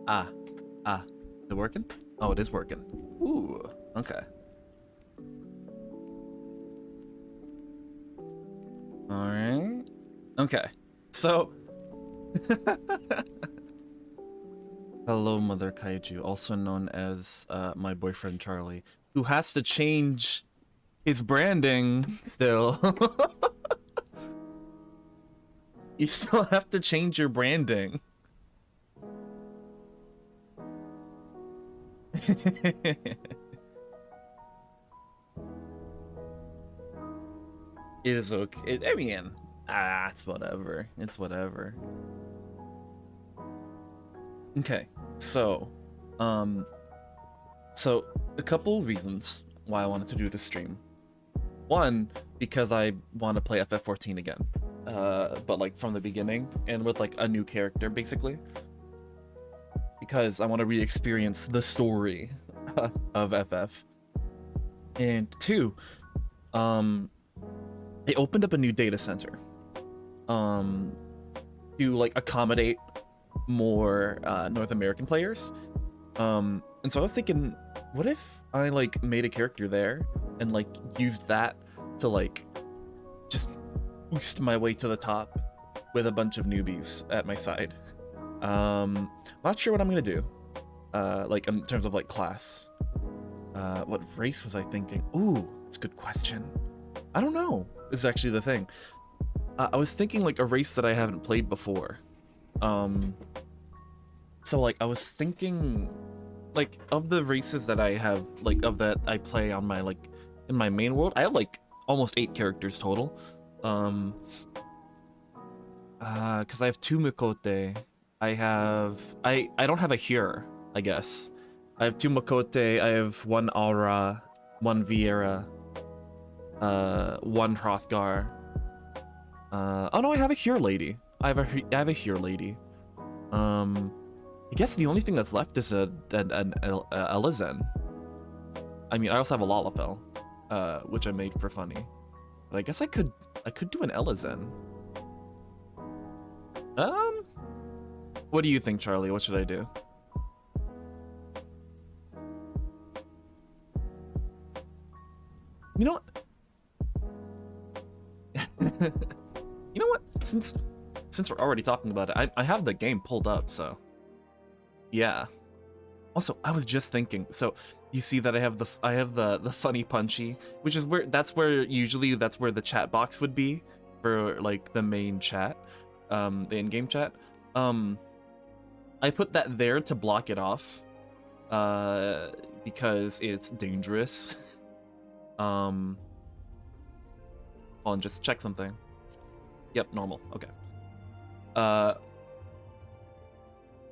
Ah, ah, is it working? Oh, it is working. Ooh, okay. All right. Okay. So, hello, Mother Kaiju, also known as my boyfriend Charlie, who has to change his branding still. You still have to change your branding. It is okay. I mean, it's whatever. It's whatever. Okay, so, um, so a couple of reasons why I wanted to do this stream. One, because I want to play FF14 again, but like from the beginning and with like a new character, basically. Because I want to re-experience the story of FF. And two, they opened up a new data center to like accommodate more North American players. And so I was thinking, what if I like made a character there and like used that to like just boost my way to the top with a bunch of newbies at my side. Not sure what I'm gonna do, like in terms of like class. What race was I thinking? Ooh, that's a good question. I don't know, is actually the thing. I was thinking like a race that I haven't played before. So like I was thinking like of the races that I have, like of that I play on my like in my main world, I have like almost 8 characters total. Because I have 2 Mikote. I don't have a Hyur, I guess. I have 2 Makote, I have 1 Aura, 1 Vieira, 1 Hrothgar. Oh no, I have a Hyur lady. I have a Hyur lady. I guess the only thing that's left is an Elizen. I mean, I also have a Lalafell, which I made for funny. But I guess I could do an Elizen. What do you think, Charlie? What should I do? You know what? You know what? Since we're already talking about it, I have the game pulled up, so yeah. Also, I was just thinking. So you see that I have the funny punchy, which is usually that's where the chat box would be for like the main chat, the in-game chat. I put that there to block it off, because it's dangerous. Hold on, just check something. Yep, normal. Okay.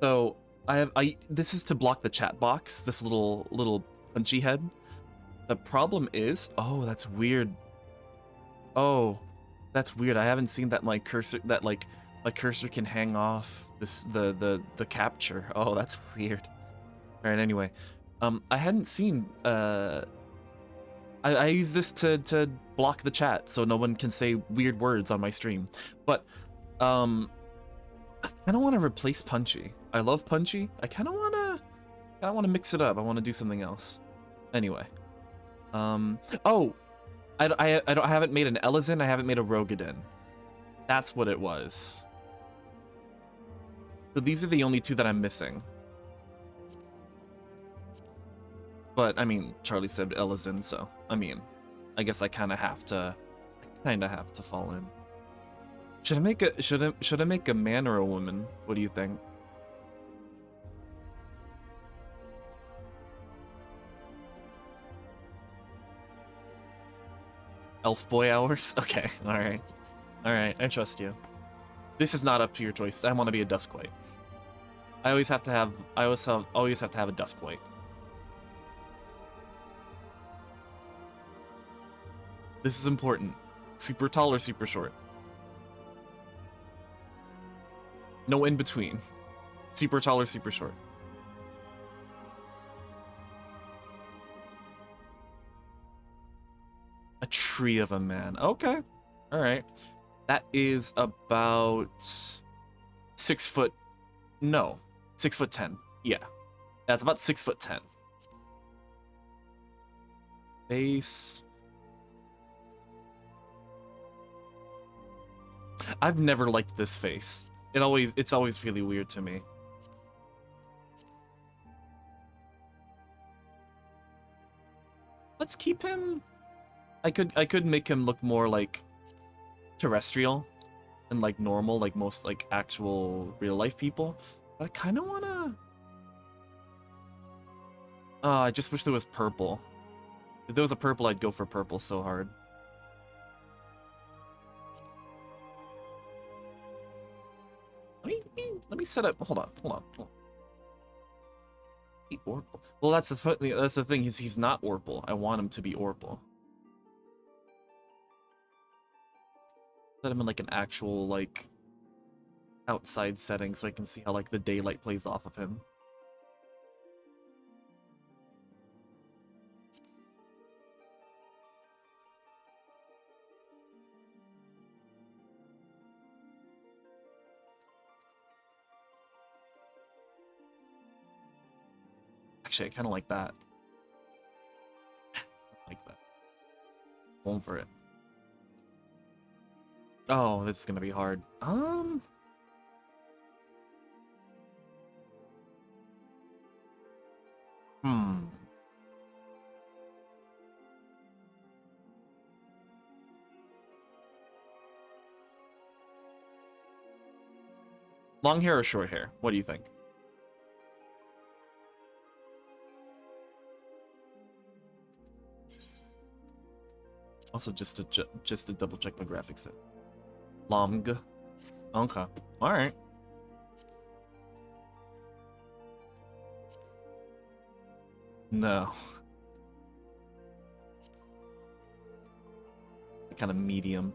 So this is to block the chat box, this little punchy head. The problem is, oh, that's weird. Oh, that's weird. I haven't seen that my cursor can hang off the capture. Oh, that's weird. All right, anyway. I hadn't seen I use this to block the chat so no one can say weird words on my stream. But I don't want to replace Punchy. I love Punchy. I kind of want to mix it up. I want to do something else. Anyway. Oh, I haven't made an Elizen. I haven't made a Rogadin. That's what it was. So these are the only 2 that I'm missing. But I mean, Charlie said Elizen, so I mean, I guess I kind of have to fall in. Should I make a man or a woman? What do you think? Elf boy hours? Okay, all right, I trust you. This is not up to your choice. I want to be a Duskwhite. I always have to have a Duskwhite. This is important. Super tall or super short? No in between. Super tall or super short? A tree of a man. Okay. All right. That is about 6 foot. No. 6'10". Yeah, that's about 6'10". Face. I've never liked this face. It's always really weird to me. Let's keep him. I could make him look more like terrestrial and like normal, like most like actual real life people. But I kind of wanna. I just wish there was purple. If there was a purple, I'd go for purple so hard. Let me set up. Hold on. Orpal. Well, that's the thing. He's not Orpal. I want him to be Orpal. Set him in like an actual like outside setting so I can see how like the daylight plays off of him. Actually, I kind of like that. Like that. Going for it. Oh, this is gonna be hard. Long hair or short hair? What do you think? Also, just to double check my graphics set. Long. Okay. All right. No. Kind of medium.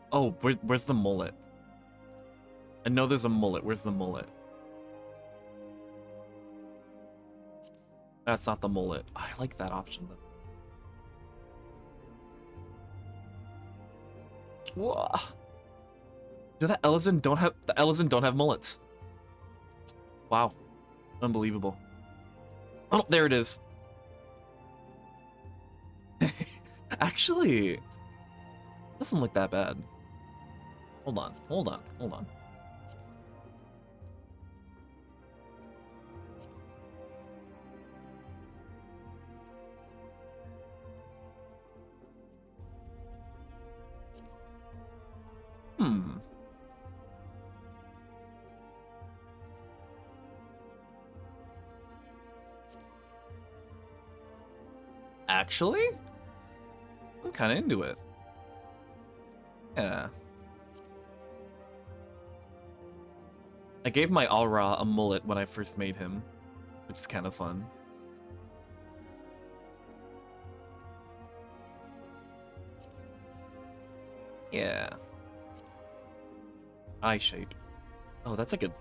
Oh, where's the mullet? I know there's a mullet. Where's the mullet? That's not the mullet. I like that option though. Whoa. The Ellison don't have mullets. Wow. Unbelievable. Oh, there it is. Actually, doesn't look that bad. Hold on. Actually, I'm kind of into it. Yeah. I gave my Aura a mullet when I first made him, which is kind of fun. Yeah. Eye shape. Oh, that's like a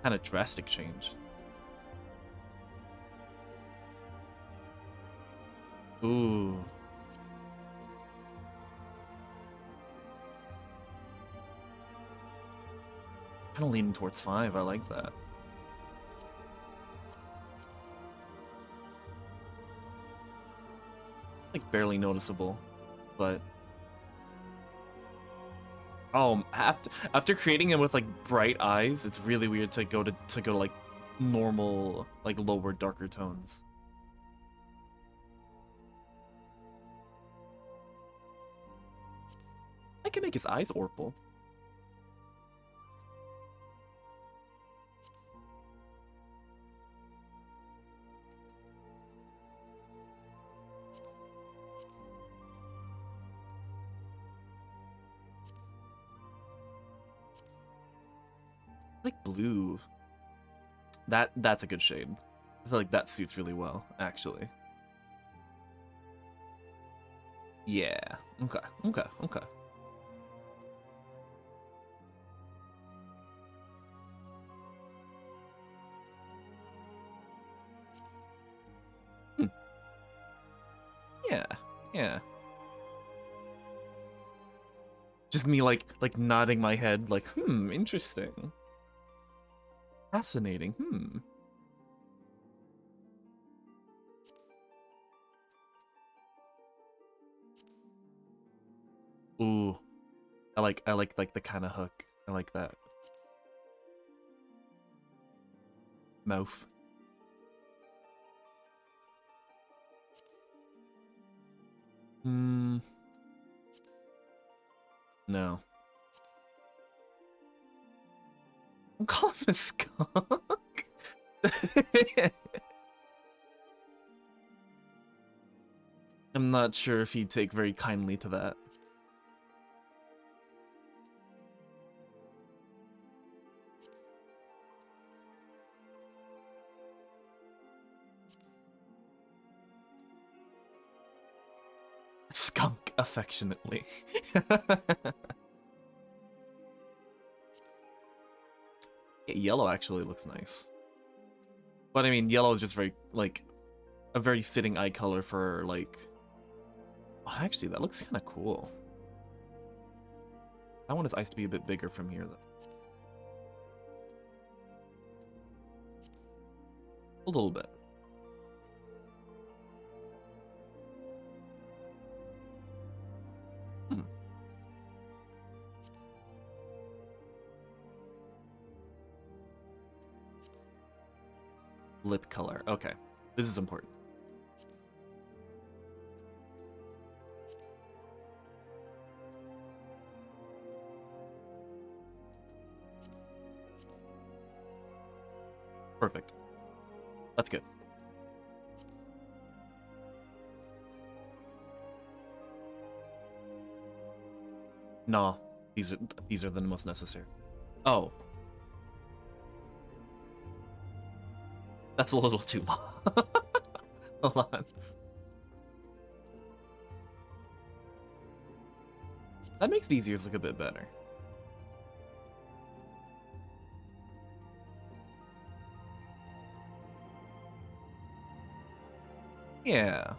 kind of drastic change. Ooh. Kind of leaning towards 5. I like that. Like barely noticeable, but oh, after creating him with like bright eyes, it's really weird to go to like normal, like lower, darker tones. I can make his eyes Orpal. Like blue. That's a good shade. I feel like that suits really well, actually. Yeah. Okay. Okay. Okay. Hmm. Yeah. Yeah. Just me like nodding my head like, interesting. Fascinating. Ooh. I like the kind of hook. I like that. Mouth. No. I'm calling him a skunk. I'm not sure if he'd take very kindly to that. Skunk affectionately. Yellow actually looks nice. But I mean, yellow is just very, like, a very fitting eye color for, like... Oh, actually, that looks kind of cool. I want his eyes to be a bit bigger from here, though. A little bit. Lip color. Okay. This is important. Perfect. That's good. No, these are the most necessary. Oh. That's a little too long. Hold on. That makes these ears look a bit better. Yeah.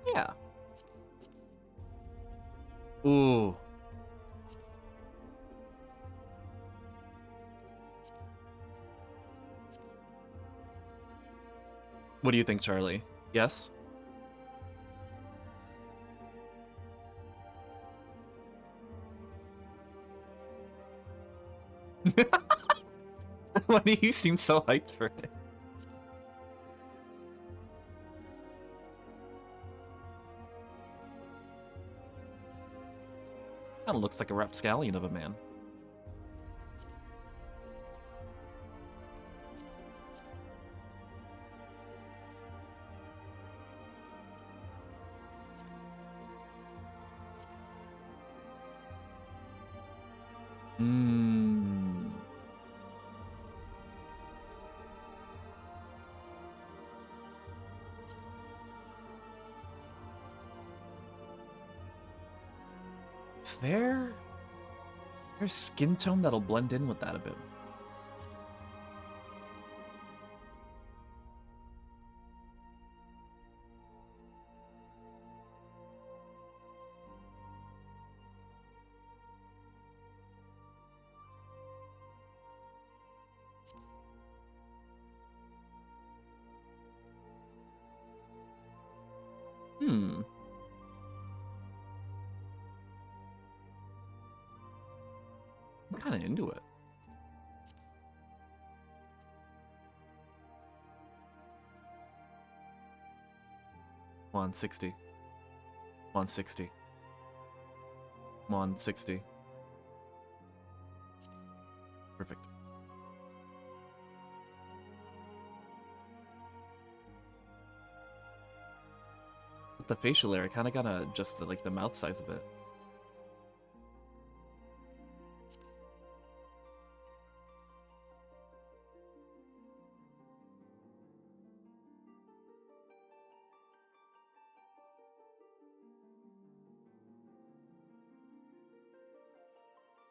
Yeah. Ooh. What do you think, Charlie? Yes? Why do you seem so hyped for it? Kinda looks like a rapscallion of a man. Is there's skin tone that'll blend in with that a bit? I'm kind of into it. Come on, 60. Come on, 60. Come on, 60. Perfect. With the facial area, I kind of gotta adjust the mouth size a bit.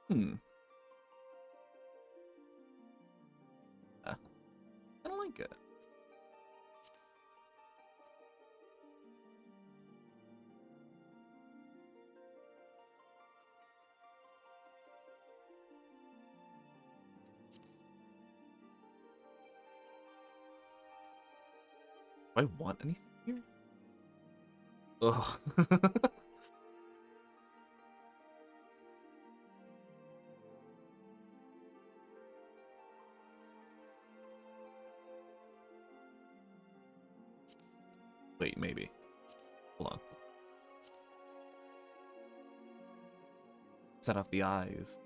Hmm. I don't like it. Do I want anything here? Ugh. Wait, maybe. Hold on. Set off the eyes.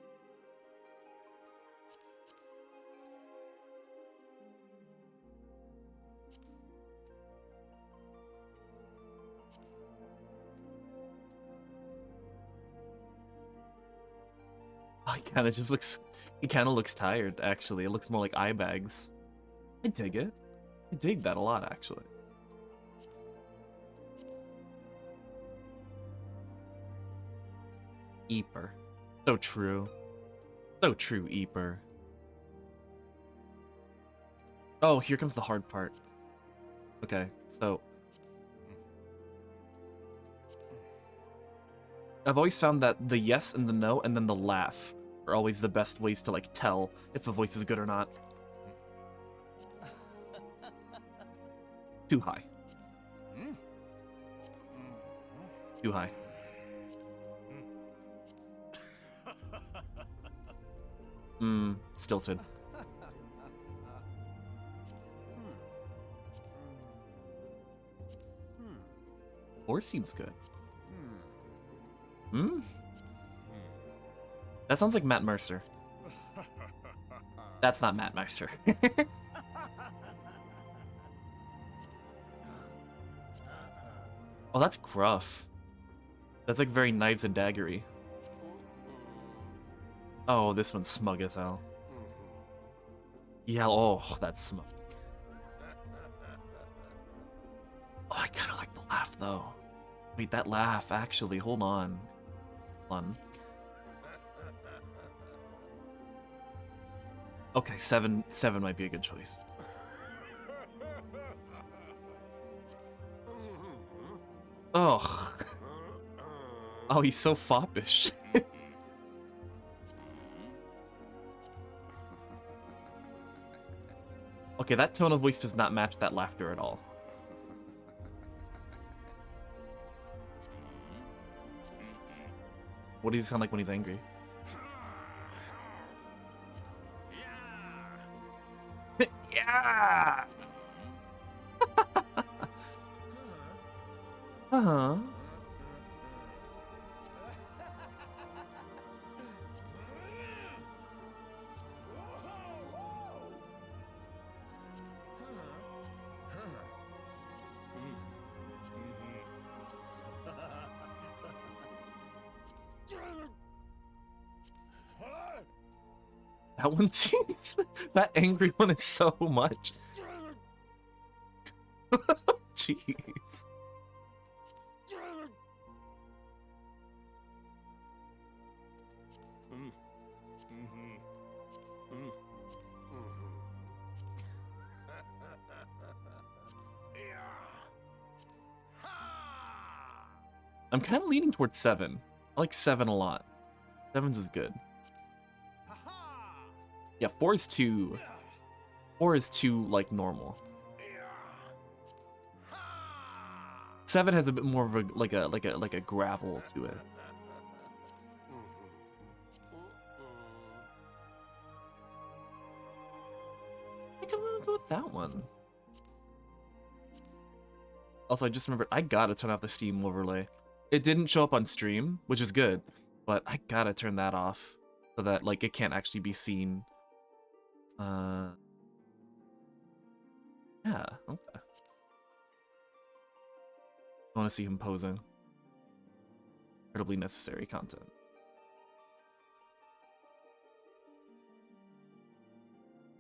Oh, he kind of just looks. He kind of looks tired. Actually, it looks more like eye bags. I dig it. I dig that a lot, actually. Eeper. So true. So true, Eeper. Oh, here comes the hard part. Okay, so I've always found that the yes and the no and then the laugh are always the best ways to like tell if a voice is good or not. Too high. Too high. Stilted. Or seems good. That sounds like Matt Mercer. That's not Matt Mercer. Oh, that's gruff. That's like very knives and daggery. Oh, this one's smug as hell. Yeah, oh, that's smug. Oh, I kind of like the laugh, though. Wait, that laugh, actually, hold on. Hold on. Okay, seven might be a good choice. Ugh. Oh, he's so foppish. Okay, that tone of voice does not match that laughter at all. What does he sound like when he's angry? Yeah! Uh-huh. That one seems... that angry one is so much. Jeez. I'm kind of leaning towards 7. I like 7 a lot. 7's is good. Yeah, 4 is too... 4 is too, like, normal. 7 has a bit more of a, like a gravel to it. I think I'm gonna go with that one. Also, I just remembered, I gotta turn off the Steam overlay. It didn't show up on stream, which is good, but I gotta turn that off so that, like, it can't actually be seen. Yeah, okay. I want to see him posing. Incredibly necessary content.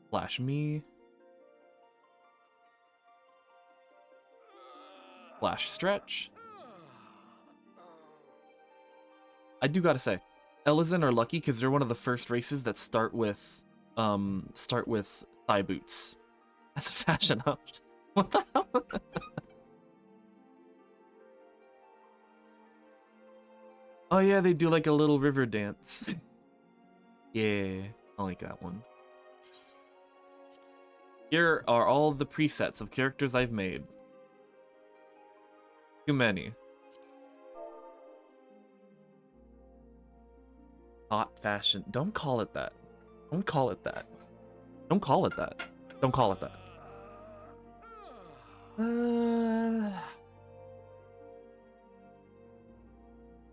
Flash me. Flash stretch. I do gotta say, Elysian are lucky because they're one of the first races that start with thigh boots as a fashion option. What the hell? Oh yeah, they do like a little river dance. Yeah, I like that one. Here are all the presets of characters I've made. Too many. Hot fashion. Don't call it that. Don't call it that. Don't call it that. Don't call it that.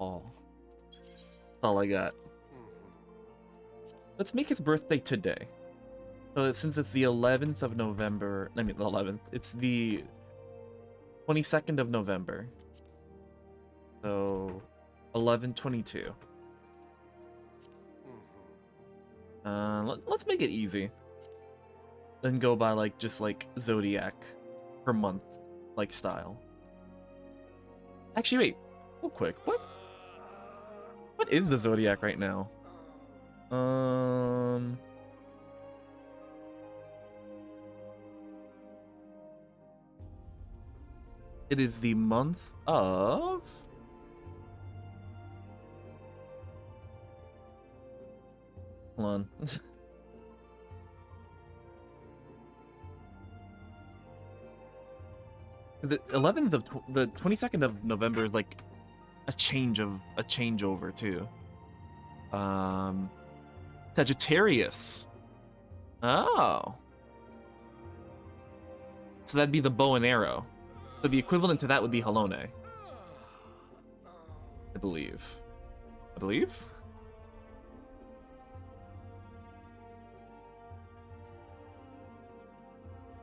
Oh. That's all I got. Let's make his birthday today. So since it's the 11th of November, I mean the 11th, it's the 22nd of November. So 11/22. Let's make it easy. Then go by like just like Zodiac per month, like style. Actually, wait, real quick, what is the Zodiac right now? It is the month of... Hold on. The 11th of the 22nd of November is like a changeover too. Sagittarius. Oh. So that'd be the bow and arrow. So the equivalent to that would be Halone. I believe.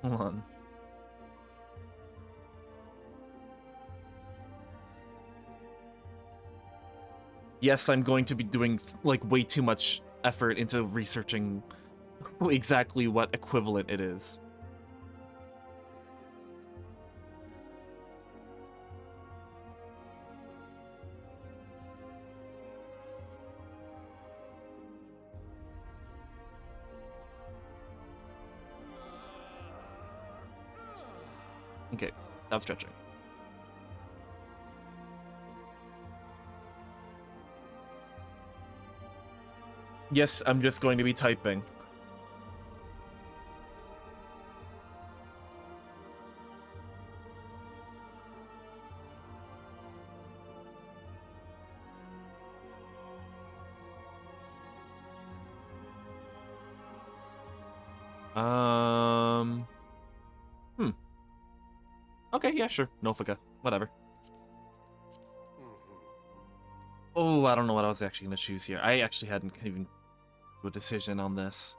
Hold on. Yes, I'm going to be doing like way too much effort into researching exactly what equivalent it is. Okay, stop stretching. Yes, I'm just going to be typing. Okay, yeah, sure. Nofika. Whatever. Oh, I don't know what I was actually going to choose here. I actually hadn't even a decision on this.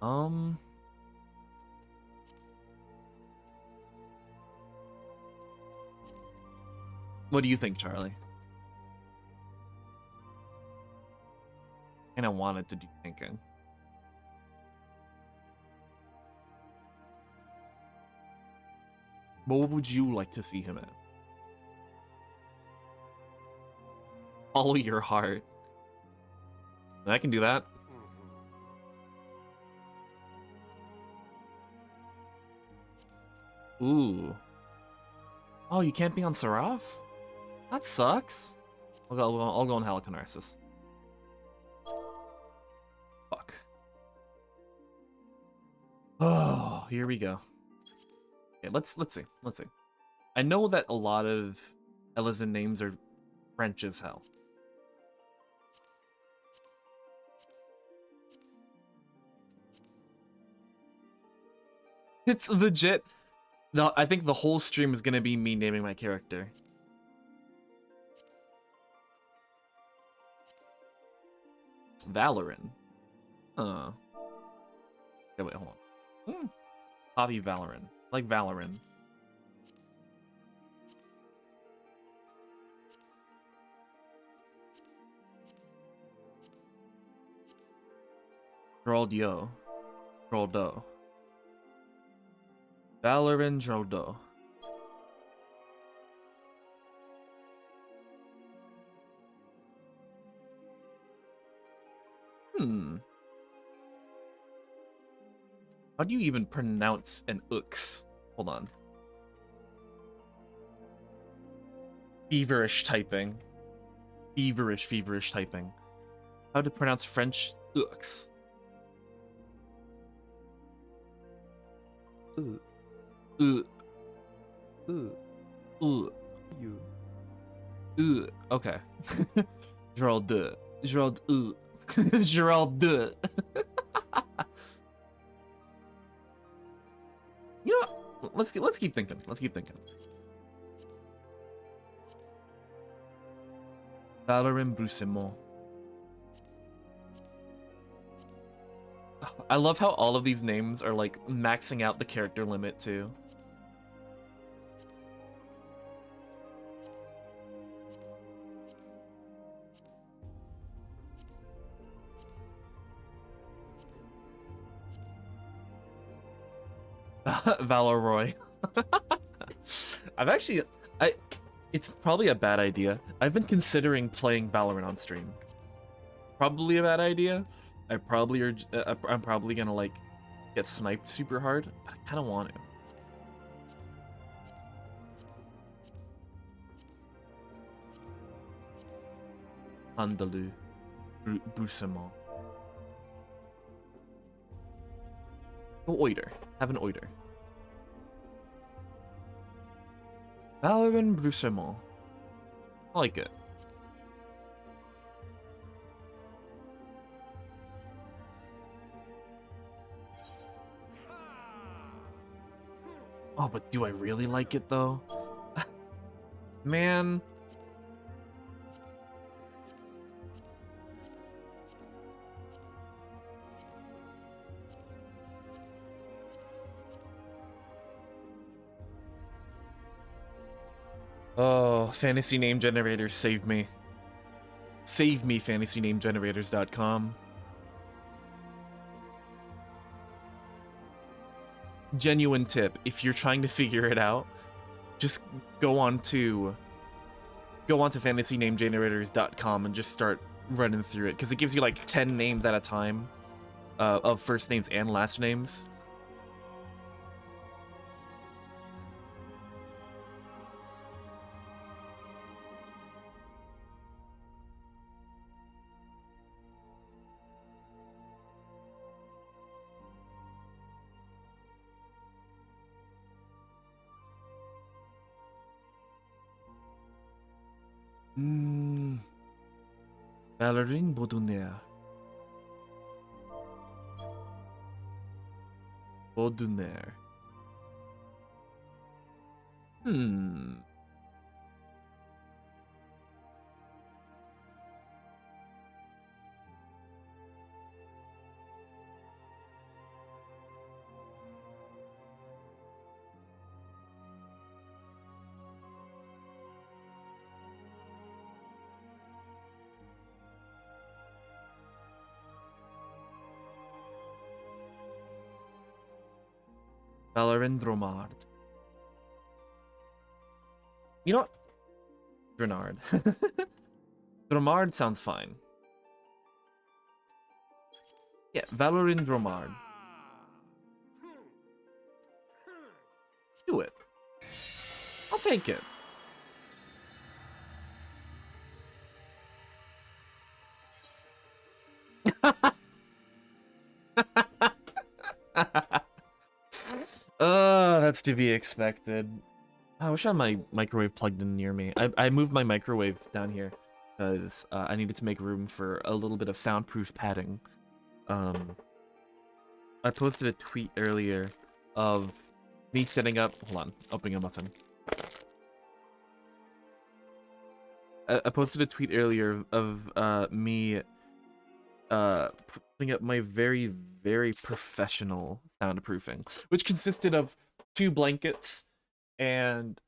What do you think, Charlie? And I wanted to do thinking. What would you like to see him in? Follow your heart. I can do that. Ooh. Oh, you can't be on Seraph? That sucks. I'll go on Heliconarsis. Fuck. Oh, here we go. Okay, let's see. I know that a lot of Elysian names are French as hell. It's legit. No, I think the whole stream is gonna be me naming my character. Vallerin. Okay, wait, hold on. Hobby Vallerin. Like Vallerin. Droldo. Vallerin Droldo. Hmm. How do you even pronounce an ux? Hold on. Feverish typing. Feverish typing. How to pronounce French ux? Okay. Gerald. Gerald. Gerald. You know what? Let's keep thinking. Let's keep thinking. Vallerin Dromard. I love how all of these names are like maxing out the character limit too. Valoroy. It's probably a bad idea. I've been considering playing Valorant on stream. Probably a bad idea. I'm probably gonna like get sniped super hard, but I kind of want to. Andalou. Brusement. Go oiter. Have an oiter. Vallerin Dromard. I like it. Oh, but do I really like it though? Man. Oh, fantasy name generators, save me. Save me, fantasynamegenerators.com. Genuine tip, if you're trying to figure it out, just go on to fantasynamegenerators.com and just start running through it, because it gives you like 10 names at a time of first names and last names. Vallerin Dromard. Dromard. Vallerin Dromard. You know what? Dromard. Dromard sounds fine. Yeah, Vallerin Dromard. Do it. I'll take it. That's to be expected. I wish I had my microwave plugged in near me. I moved my microwave down here because I needed to make room for a little bit of soundproof padding. I posted a tweet earlier of me setting up. Hold on, opening a muffin. I posted a tweet earlier of me putting up my very, very professional soundproofing, which consisted of 2 blankets and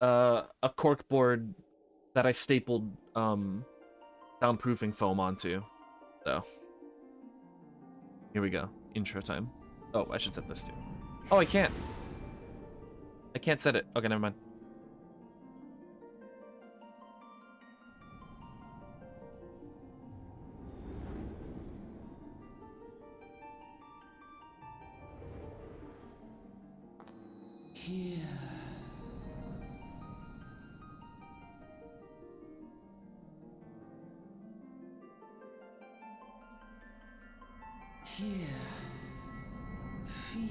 a cork board that I stapled soundproofing foam onto. So here we go. Intro time. Oh, I should set this too. Oh, I can't. I can't set it. Okay, never mind. Here. Here. Feel.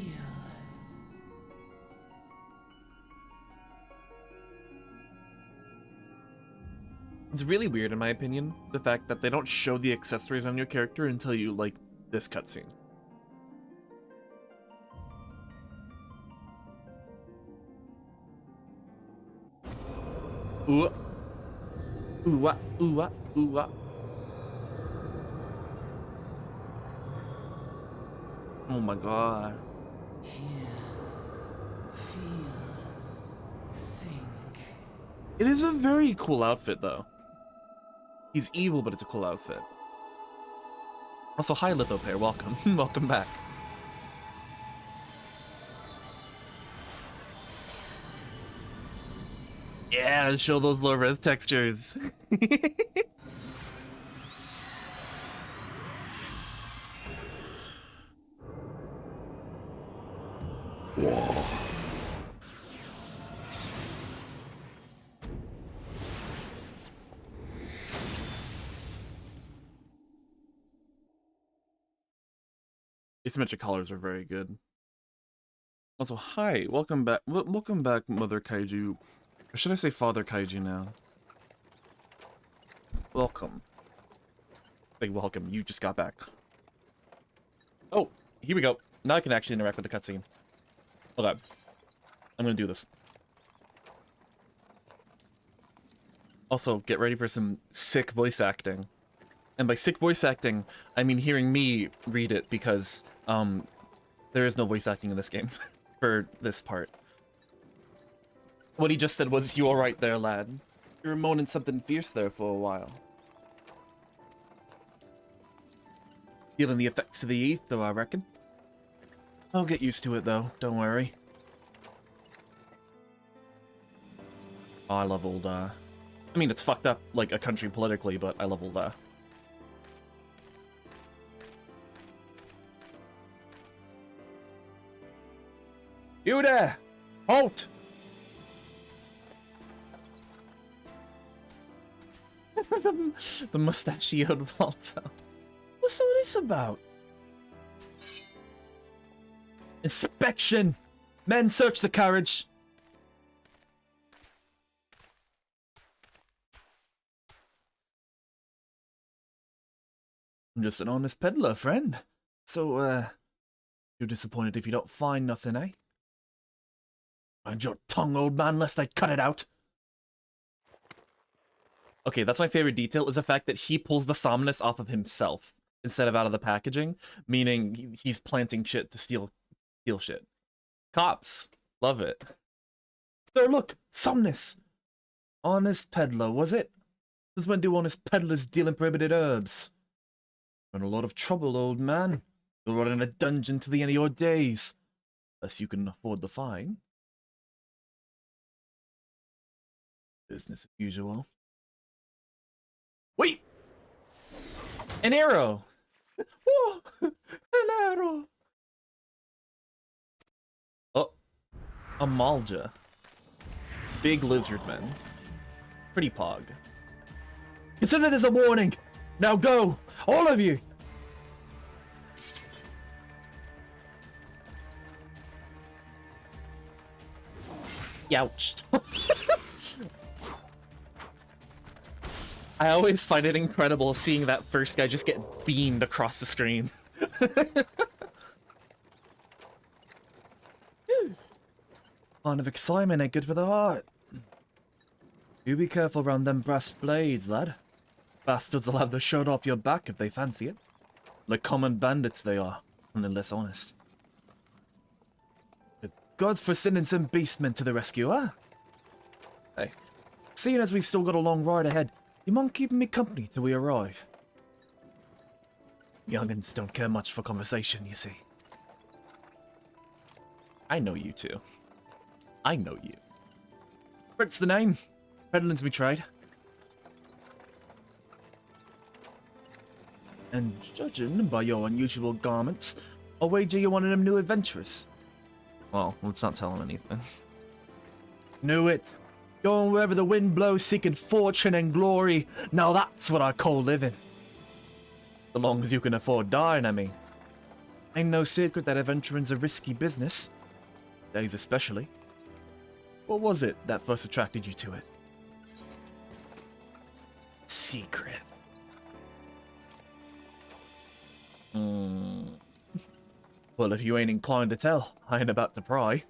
It's really weird, in my opinion, the fact that they don't show the accessories on your character until you, like, this cutscene. Ooh. Ooh, ooh, ooh. Oh my god. Here. Feel. Think. It is a very cool outfit, though. He's evil, but it's a cool outfit. Also, hi, Lithopair. Welcome. Welcome back. Yeah, show those low-res textures. Whoa. Asymmetric colors are very good. Also, hi, welcome back. Welcome back, Mother Kaiju. Or should I say Father Kaiju now? Welcome. Say welcome. You just got back. Oh, here we go. Now I can actually interact with the cutscene. Okay, I'm gonna do this. Also, get ready for some sick voice acting. And by sick voice acting, I mean hearing me read it, because there is no voice acting in this game for this part. What he just said was, "You alright there, lad? You were moaning something fierce there for a while." Feeling the effects of the ether, I reckon. I'll get used to it, though. Don't worry. Oh, I love old, I mean, it's fucked up, like, a country politically, but I love old, You there! Halt! the mustachioed Waldo. What's all this about? Inspection! Men, search the carriage! I'm just an honest peddler, friend. So, you're disappointed if you don't find nothing, eh? Mind your tongue, old man, lest I cut it out. Okay, that's my favorite detail, is the fact that he pulls the somnus off of himself instead of out of the packaging, meaning he's planting shit to steal shit. Cops. Love it. There, look! Somnus! Honest peddler, was it? Since when do honest peddlers deal in prohibited herbs? You're in a lot of trouble, old man. You'll rot in a dungeon to the end of your days. Unless you can afford the fine. Business as usual. Wait! An arrow! Oh, an arrow! Oh, a Malja. Big lizard men. Pretty pog. Consider this a warning! Now go! All of you! Youched. I always find it incredible seeing that first guy just get beamed across the screen. Kind of excitement ain't good for the heart. You be careful round them brass blades, lad. Bastards will have the shirt off your back if they fancy it. Like common bandits they are, only less honest. The gods for sending some beastmen to the rescue, huh? Hey, seeing as we've still got a long ride ahead, you mind keeping me company till we arrive? Young'uns don't care much for conversation, you see. I know you two. I know you. Bert's the name. Peddling's me trade. And judging by your unusual garments, I'll wager you're one of them new adventurers. Well, let's not tell him anything. Knew it. Going wherever the wind blows, seeking fortune and glory. Now that's what I call living. So long as you can afford dying, I mean. Ain't no secret that adventuring's a risky business. Days especially. What was it that first attracted you to it? Secret. Well, if you ain't inclined to tell, I ain't about to pry.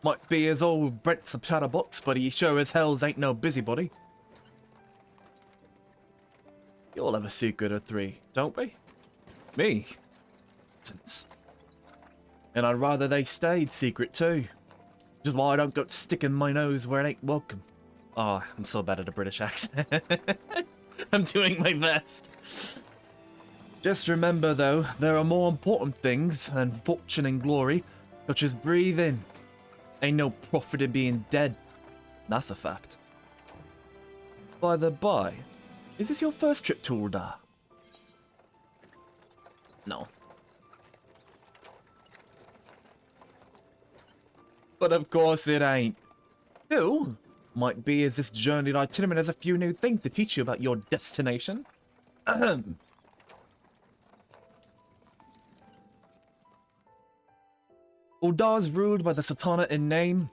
Might be his old Brett's a chatterbox, but he sure as hells ain't no busybody. You all have a secret or three, don't we? Me? Nonsense. And I'd rather they stayed secret too. Just why I don't go sticking my nose where it ain't welcome. Oh, I'm so bad at a British accent. I'm doing my best. Just remember though, there are more important things than fortune and glory, such as breathing. Ain't no profit in being dead. That's a fact. By the by, is this your first trip to Uldar? No. But of course it ain't. Still, might be as this journeyed itinerant has a few new things to teach you about your destination. Ahem. Uldar's ruled by the Sultana in name,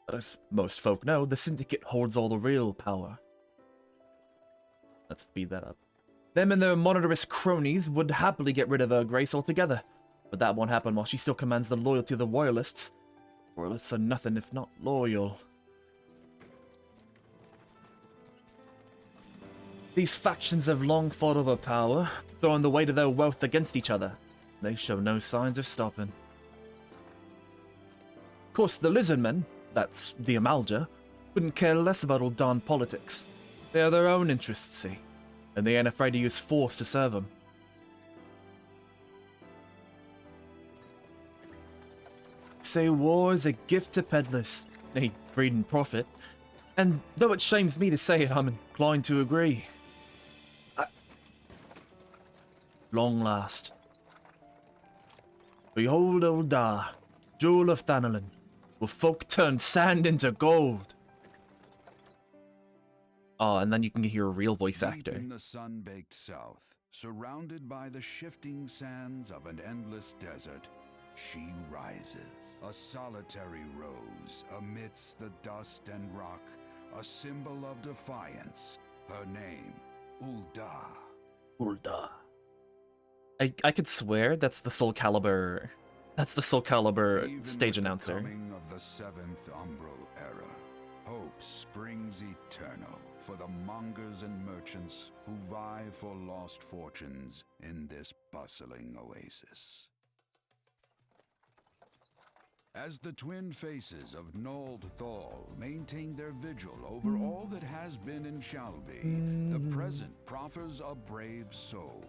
but as most folk know, the Syndicate holds all the real power. Let's speed that up. Them and their monitorous cronies would happily get rid of Her Grace altogether, but that won't happen while she still commands the loyalty of the Royalists. Royalists are nothing if not loyal. These factions have long fought over power, throwing the weight of their wealth against each other. They show no signs of stopping. Of course, the Lizardmen, that's the Amalja, couldn't care less about Uldan politics. They have their own interests, see, and they ain't afraid to use force to serve them. Say war is a gift to peddlers, a breeding profit, and though it shames me to say it, I'm inclined to agree. Long last. Behold Uldar, jewel of Thanalin, where folk turn sand into gold. Oh, and then you can hear a real voice actor. Deep in the sun-baked south, surrounded by the shifting sands of an endless desert, she rises. A solitary rose amidst the dust and rock, a symbol of defiance. Her name, Uldar. Uldar. I could swear that's the Soul Calibur. That's the Soul Calibur Even stage with announcer. The coming of the seventh umbral era, hope springs eternal for the mongers and merchants who vie for lost fortunes in this bustling oasis. As the twin faces of Nold Thal maintain their vigil over all that has been and shall be, the present proffers a brave soul.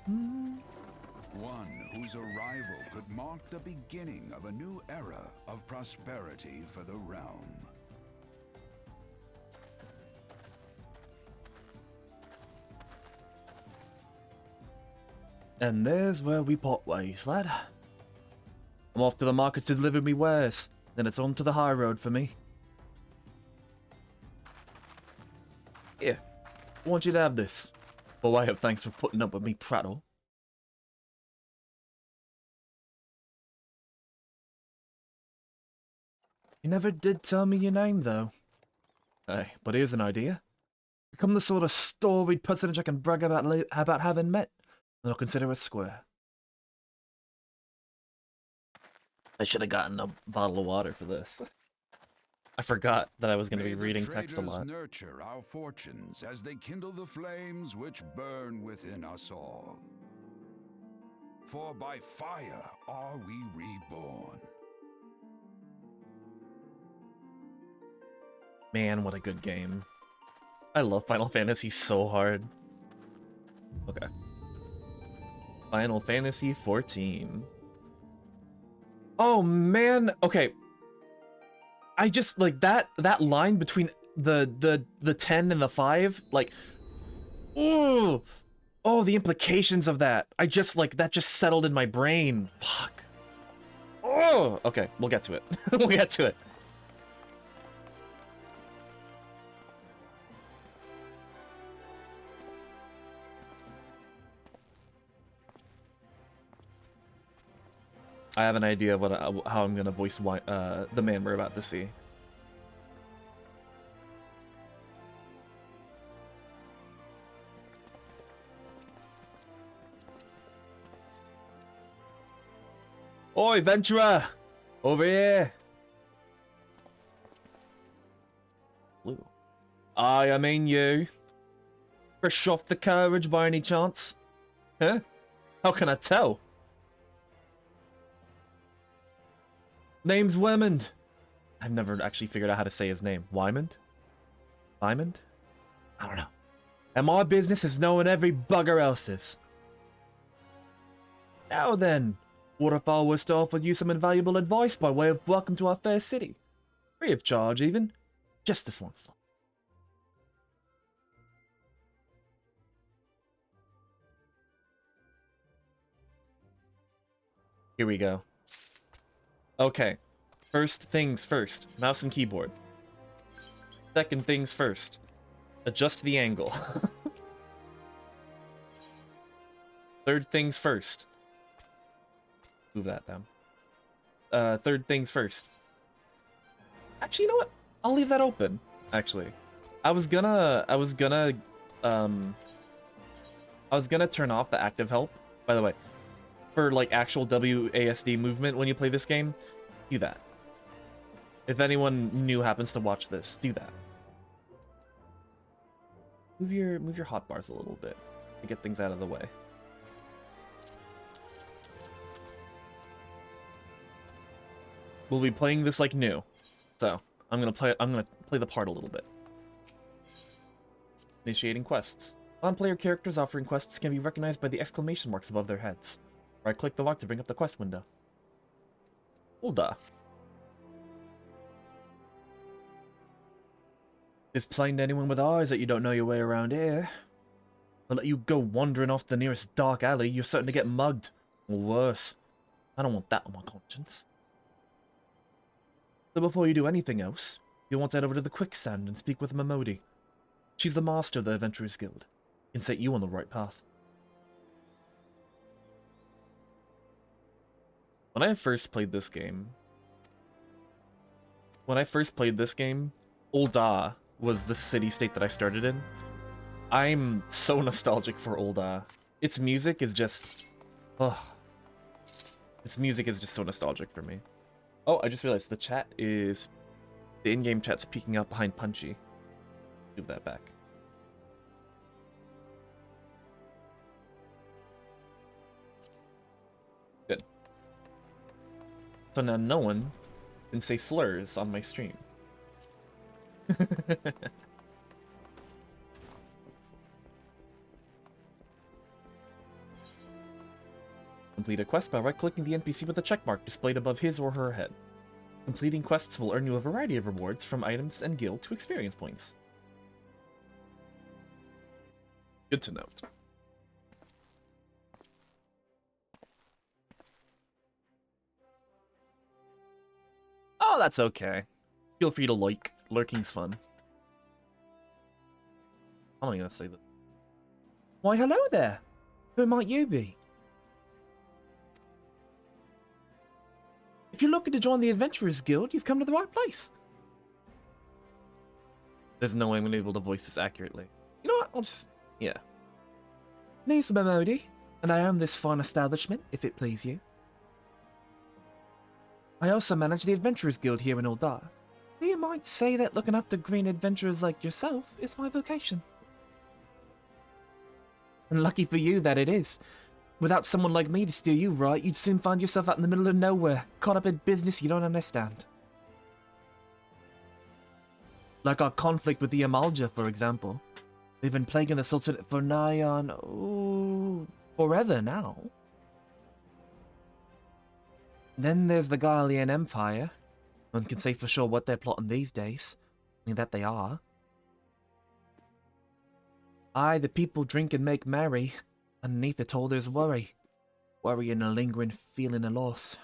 One whose arrival could mark the beginning of a new era of prosperity for the realm. And there's where we part ways, lad. I'm off to the markets to deliver me wares, then it's on to the high road for me. Here, I want you to have this. By way of thanks for putting up with me prattle. You never did tell me your name, though. Hey, but here's an idea. Become the sort of storied personage I can brag about having met, and I'll consider it square. I should have gotten a bottle of water for this. I forgot that I was going to be reading text a lot. Nurture our fortunes as they kindle the flames which burn within us all. For by fire are we reborn. Man, what a good game. I love Final Fantasy so hard. Okay. Final Fantasy 14. Oh man, okay. I just like that line between the 10 and the 5, like oh, the implications of that. I just like that just settled in my brain. Fuck. Oh, okay, we'll get to it. We'll get to it. I have an idea of how I'm gonna voice the man we're about to see. Oi, Ventura! Over here! Blue. I mean you. Fresh off the carriage by any chance? Huh? How can I tell? Name's Wymond. I've never actually figured out how to say his name. Wymond? Wymond? I don't know. And my business is knowing every bugger else's. Now then, what if I was to offer you some invaluable advice by way of welcome to our fair city? Free of charge, even. Just this once. Here we go. Okay. First things first. Mouse and keyboard. Second things first. Adjust the angle. Third things first. Move that down. Third things first. Actually, you know what? I'll leave that open. Actually, I was gonna turn off the active help. By the way, for like actual WASD movement when you play this game, do that. If anyone new happens to watch this, do that. Move your hotbars a little bit to get things out of the way. We'll be playing this like new, so I'm gonna play the part a little bit. Initiating quests. Non-player characters offering quests can be recognized by the exclamation marks above their heads. Right-click the lock to bring up the quest window. Ulda. It's plain to anyone with eyes that you don't know your way around here. I'll let you go wandering off the nearest dark alley, you're certain to get mugged. Or worse. I don't want that on my conscience. So before you do anything else, you'll want to head over to the quicksand and speak with Momodi. She's the master of the Adventurers Guild. Can set you on the right path. When I first played this game, Ul'dah was the city-state that I started in. I'm so nostalgic for Ul'dah. Its music is just... Ugh. Its music is just so nostalgic for me. Oh, I just realized the chat is... The in-game chat's peeking out behind Punchy. Move that back. Good. So now no one can say slurs on my stream. Complete a quest by right-clicking the NPC with a checkmark displayed above his or her head. Completing quests will earn you a variety of rewards, from items and guild to experience points. Good to note. Oh, that's okay. Feel free to like. Lurking's fun. I'm not gonna say that. Why, hello there. Who might you be? If you're looking to join the Adventurers Guild, you've come to the right place. There's no way I'm gonna be able to voice this accurately. You know what? I'll just... yeah. Name's Momodi, and I own this fine establishment, if it please you. I also manage the Adventurers Guild here in Ul'dah. You might say that looking after green adventurers like yourself is my vocation. And lucky for you that it is. Without someone like me to steer you right, you'd soon find yourself out in the middle of nowhere, caught up in business you don't understand. Like our conflict with the Amalja, for example. They've been plaguing the Sultanate for nigh on... ooh, forever now. Then there's the Gallian Empire. One can say for sure what they're plotting these days. I mean, that they are. Aye, the people drink and make merry. Underneath it all there's worry. Worry and a lingering feeling of loss.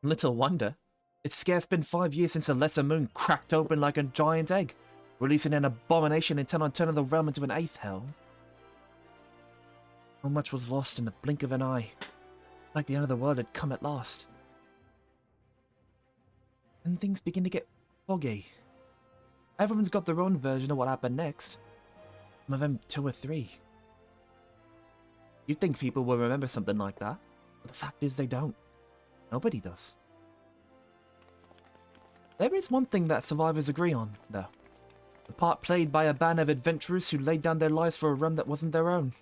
Little wonder. It's scarce been 5 years since the lesser moon cracked open like a giant egg, releasing an abomination intent on turning the realm into an eighth hell. How much was lost in the blink of an eye, like the end of the world had come at last. And things begin to get foggy. Everyone's got their own version of what happened next. Some of them 2 or 3. You'd think people will remember something like that, but the fact is they don't. Nobody does. There is one thing that survivors agree on, though. The part played by a band of adventurers who laid down their lives for a realm that wasn't their own.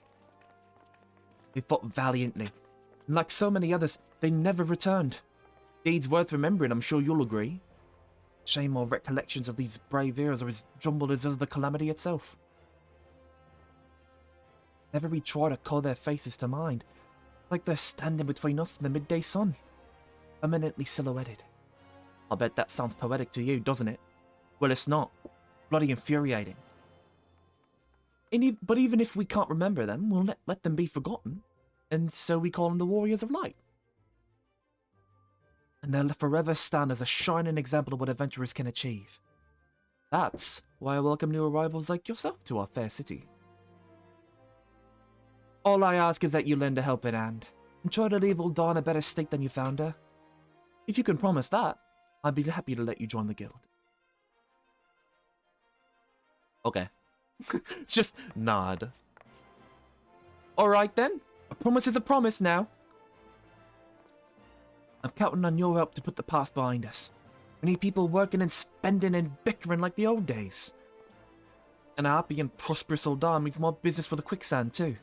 They fought valiantly, and like so many others, they never returned. Deeds worth remembering, I'm sure you'll agree. Shame or recollections of these brave heroes are as jumbled as the calamity itself. Never we try to call their faces to mind, like they're standing between us and the midday sun, eminently silhouetted. I'll bet that sounds poetic to you, doesn't it? Well, it's not. Bloody infuriating. But even if we can't remember them, we'll let them be forgotten, and so we call them the Warriors of Light. And they'll forever stand as a shining example of what adventurers can achieve. That's why I welcome new arrivals like yourself to our fair city. All I ask is that you lend a helping hand, and try to leave Ul'dah in a better state than you found her. If you can promise that, I'd be happy to let you join the guild. Okay. Just nod. Alright then, a promise is a promise now. I'm counting on your help to put the past behind us. We need people working and spending and bickering like the old days. And a happy and prosperous Ul'dah means more business for the quicksand too.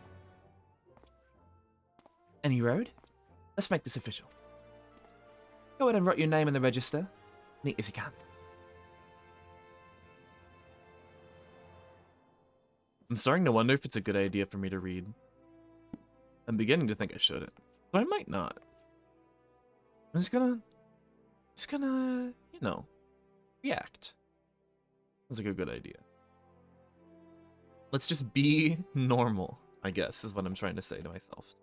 Any road? Let's make this official. Go ahead and write your name in the register. Neat as you can. I'm starting to wonder if it's a good idea for me to read. I'm beginning to think I shouldn't, but I might not. I'm just gonna, you know, react. Sounds like a good idea. Let's just be normal, I guess, is what I'm trying to say to myself.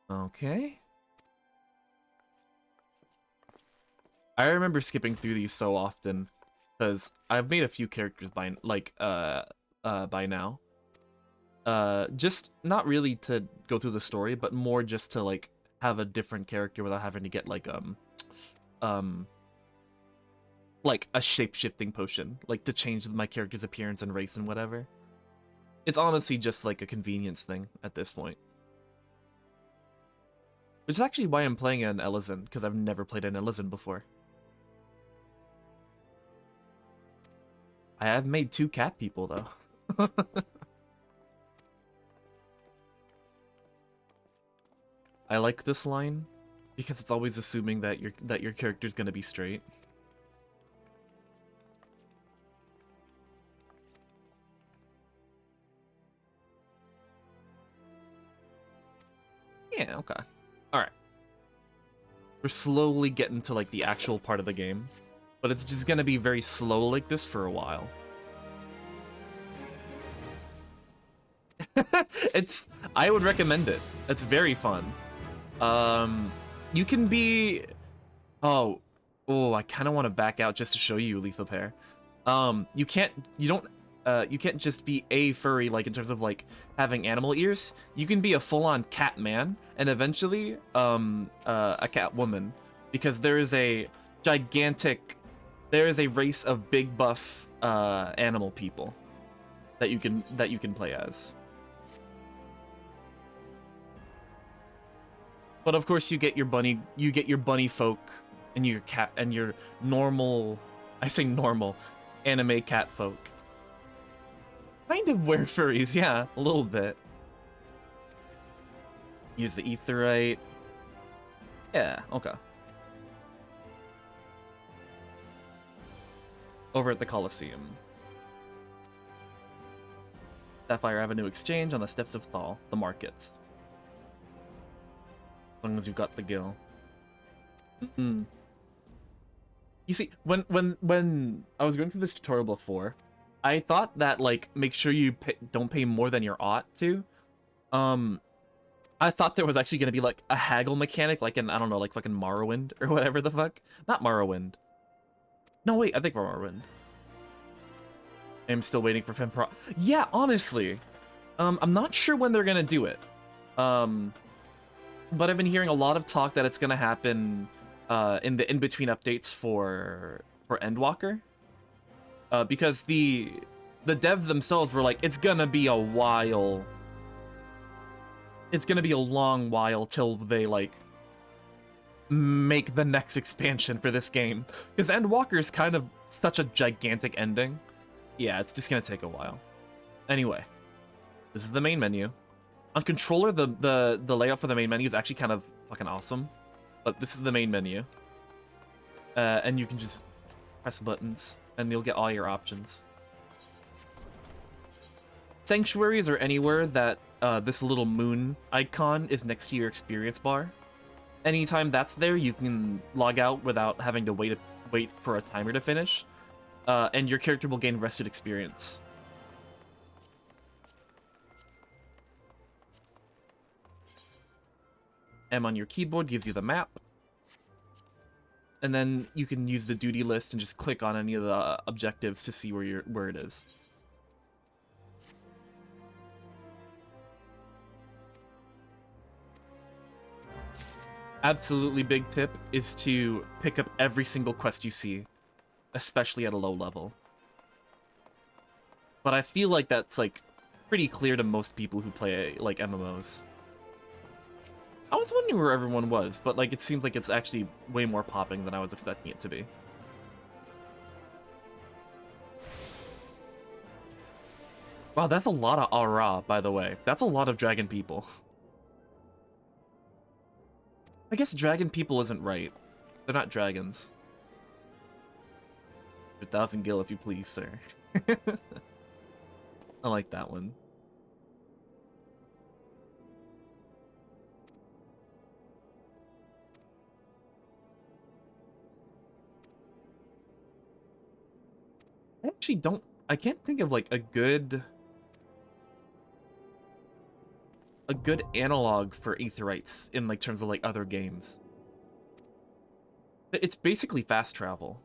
Okay. I remember skipping through these so often because I've made a few characters by by now. Just not really to go through the story, but more just to like have a different character without having to get like a shape-shifting potion, like to change my character's appearance and race and whatever. It's honestly just like a convenience thing at this point. Which is actually why I'm playing an Elysian, because I've never played an Elysian before. I have made 2 cat people though. I like this line because it's always assuming that your character's gonna be straight. Yeah, okay. Alright. We're slowly getting to like the actual part of the game, but it's just gonna be very slow like this for a while. I would recommend it. It's very fun. You can be... Oh, I kind of want to back out just to show you, Lethal Pair. You can't just be a furry, like, in terms of, like, having animal ears. You can be a full-on cat man, and eventually, a cat woman. Because there is a race of big buff, animal people that you can play as. But of course you get your bunny folk and your cat and your normal, I say normal, anime cat folk. Kind of wear furries, yeah, a little bit. Use the etherite. Yeah, okay. Over at the Coliseum. Sapphire Avenue Exchange on the steps of Thal, the markets. As long as you've got the gil. You see, when I was going through this tutorial before, I thought that, like, make sure you don't pay more than your ought to, I thought there was actually gonna be like a haggle mechanic, like in, I don't know, like fucking Morrowind or whatever the fuck. Not Morrowind. No, wait, I think Morrowind. I'm still waiting for FemPro. Yeah, honestly, I'm not sure when they're gonna do it. But I've been hearing a lot of talk that it's gonna happen in the in-between updates for Endwalker. Because the devs themselves were like, it's gonna be a while. It's gonna be a long while till they like make the next expansion for this game. Because Endwalker is kind of such a gigantic ending. Yeah, it's just gonna take a while. Anyway, this is the main menu. On controller, the layout for the main menu is actually kind of fucking awesome. But this is the main menu. And you can just press buttons, and you'll get all your options. Sanctuaries are anywhere that this little moon icon is next to your experience bar. Anytime that's there, you can log out without having to wait for a timer to finish. And your character will gain rested experience. M on your keyboard gives you the map. And then you can use the duty list and just click on any of the objectives to see where it is. Absolutely big tip is to pick up every single quest you see, especially at a low level. But I feel like that's like pretty clear to most people who play like MMOs. I was wondering where everyone was, but like it seems like it's actually way more popping than I was expecting it to be. Wow, that's a lot of aura, by the way. That's a lot of dragon people. I guess dragon people isn't right. They're not dragons. 1,000 gil, if you please, sir. I like that one. I actually don't... I can't think of, like, a good analog for aetherites in, like, terms of, like, other games. It's basically fast travel.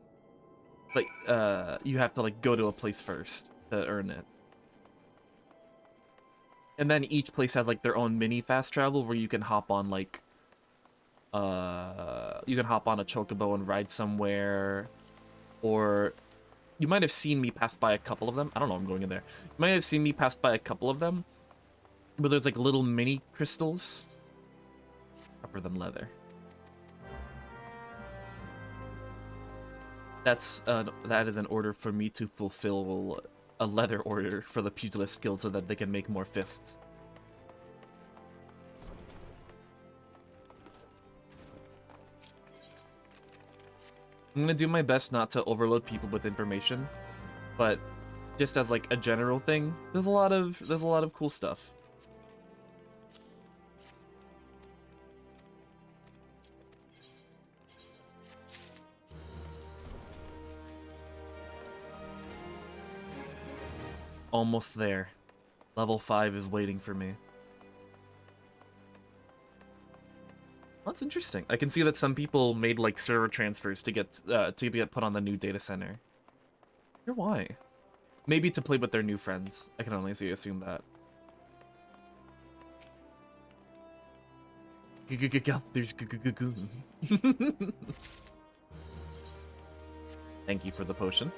Like, you have to, like, go to a place first to earn it. And then each place has, like, their own mini fast travel where you can hop on, like... you can hop on a chocobo and ride somewhere. Or... You might have seen me pass by a couple of them. I don't know, I'm going in there. You might have seen me pass by a couple of them. But there's, like, little mini crystals. Tougher than leather. That is an order for me to fulfill a leather order for the Pugilist Guild so that they can make more fists. I'm gonna do my best not to overload people with information, but just as like a general thing, there's a lot of cool stuff. Almost there. Level 5 is waiting for me. That's interesting. I can see that some people made like server transfers to get put on the new data center. I wonder why? Maybe to play with their new friends. I can only assume that. There's Thank you for the potion.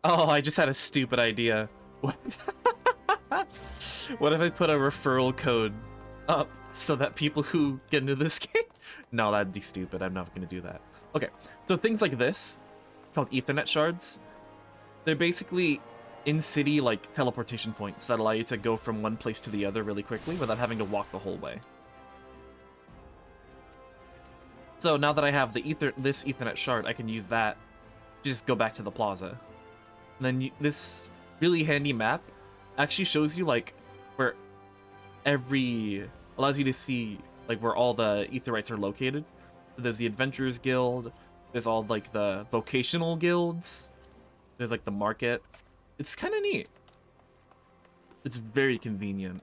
Oh, I just had a stupid idea. What? What if I put a referral code up so that people who get into this game... No, that'd be stupid. I'm not going to do that. Okay, so things like this, called Ethernet shards, they're basically in-city like teleportation points that allow you to go from one place to the other really quickly without having to walk the whole way. So now that I have this Ethernet shard, I can use that to just go back to the plaza. And then this really handy map actually shows you like where allows you to see like where all the aetherites are located. So there's the Adventurers Guild, there's all like the vocational guilds, there's like the market. It's kind of neat. It's very convenient.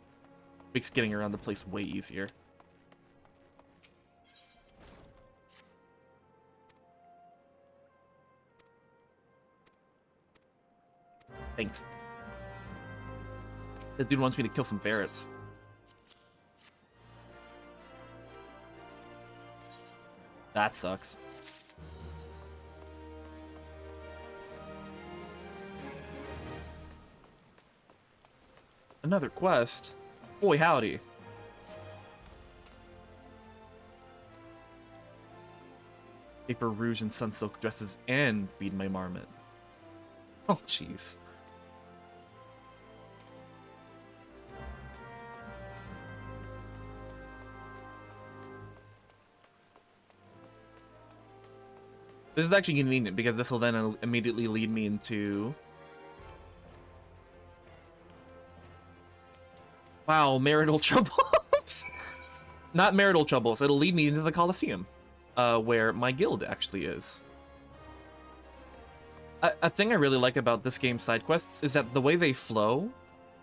Makes getting around the place way easier. Thanks. That dude wants me to kill some ferrets. That sucks. Another quest? Boy, howdy. Paper rouge and sunsilk dresses and feed my marmot. Oh, jeez. This is actually convenient because this will then immediately lead me into... Wow, marital troubles. Not marital troubles. It'll lead me into the Colosseum, where my guild actually is. A thing I really like about this game's side quests is that the way they flow,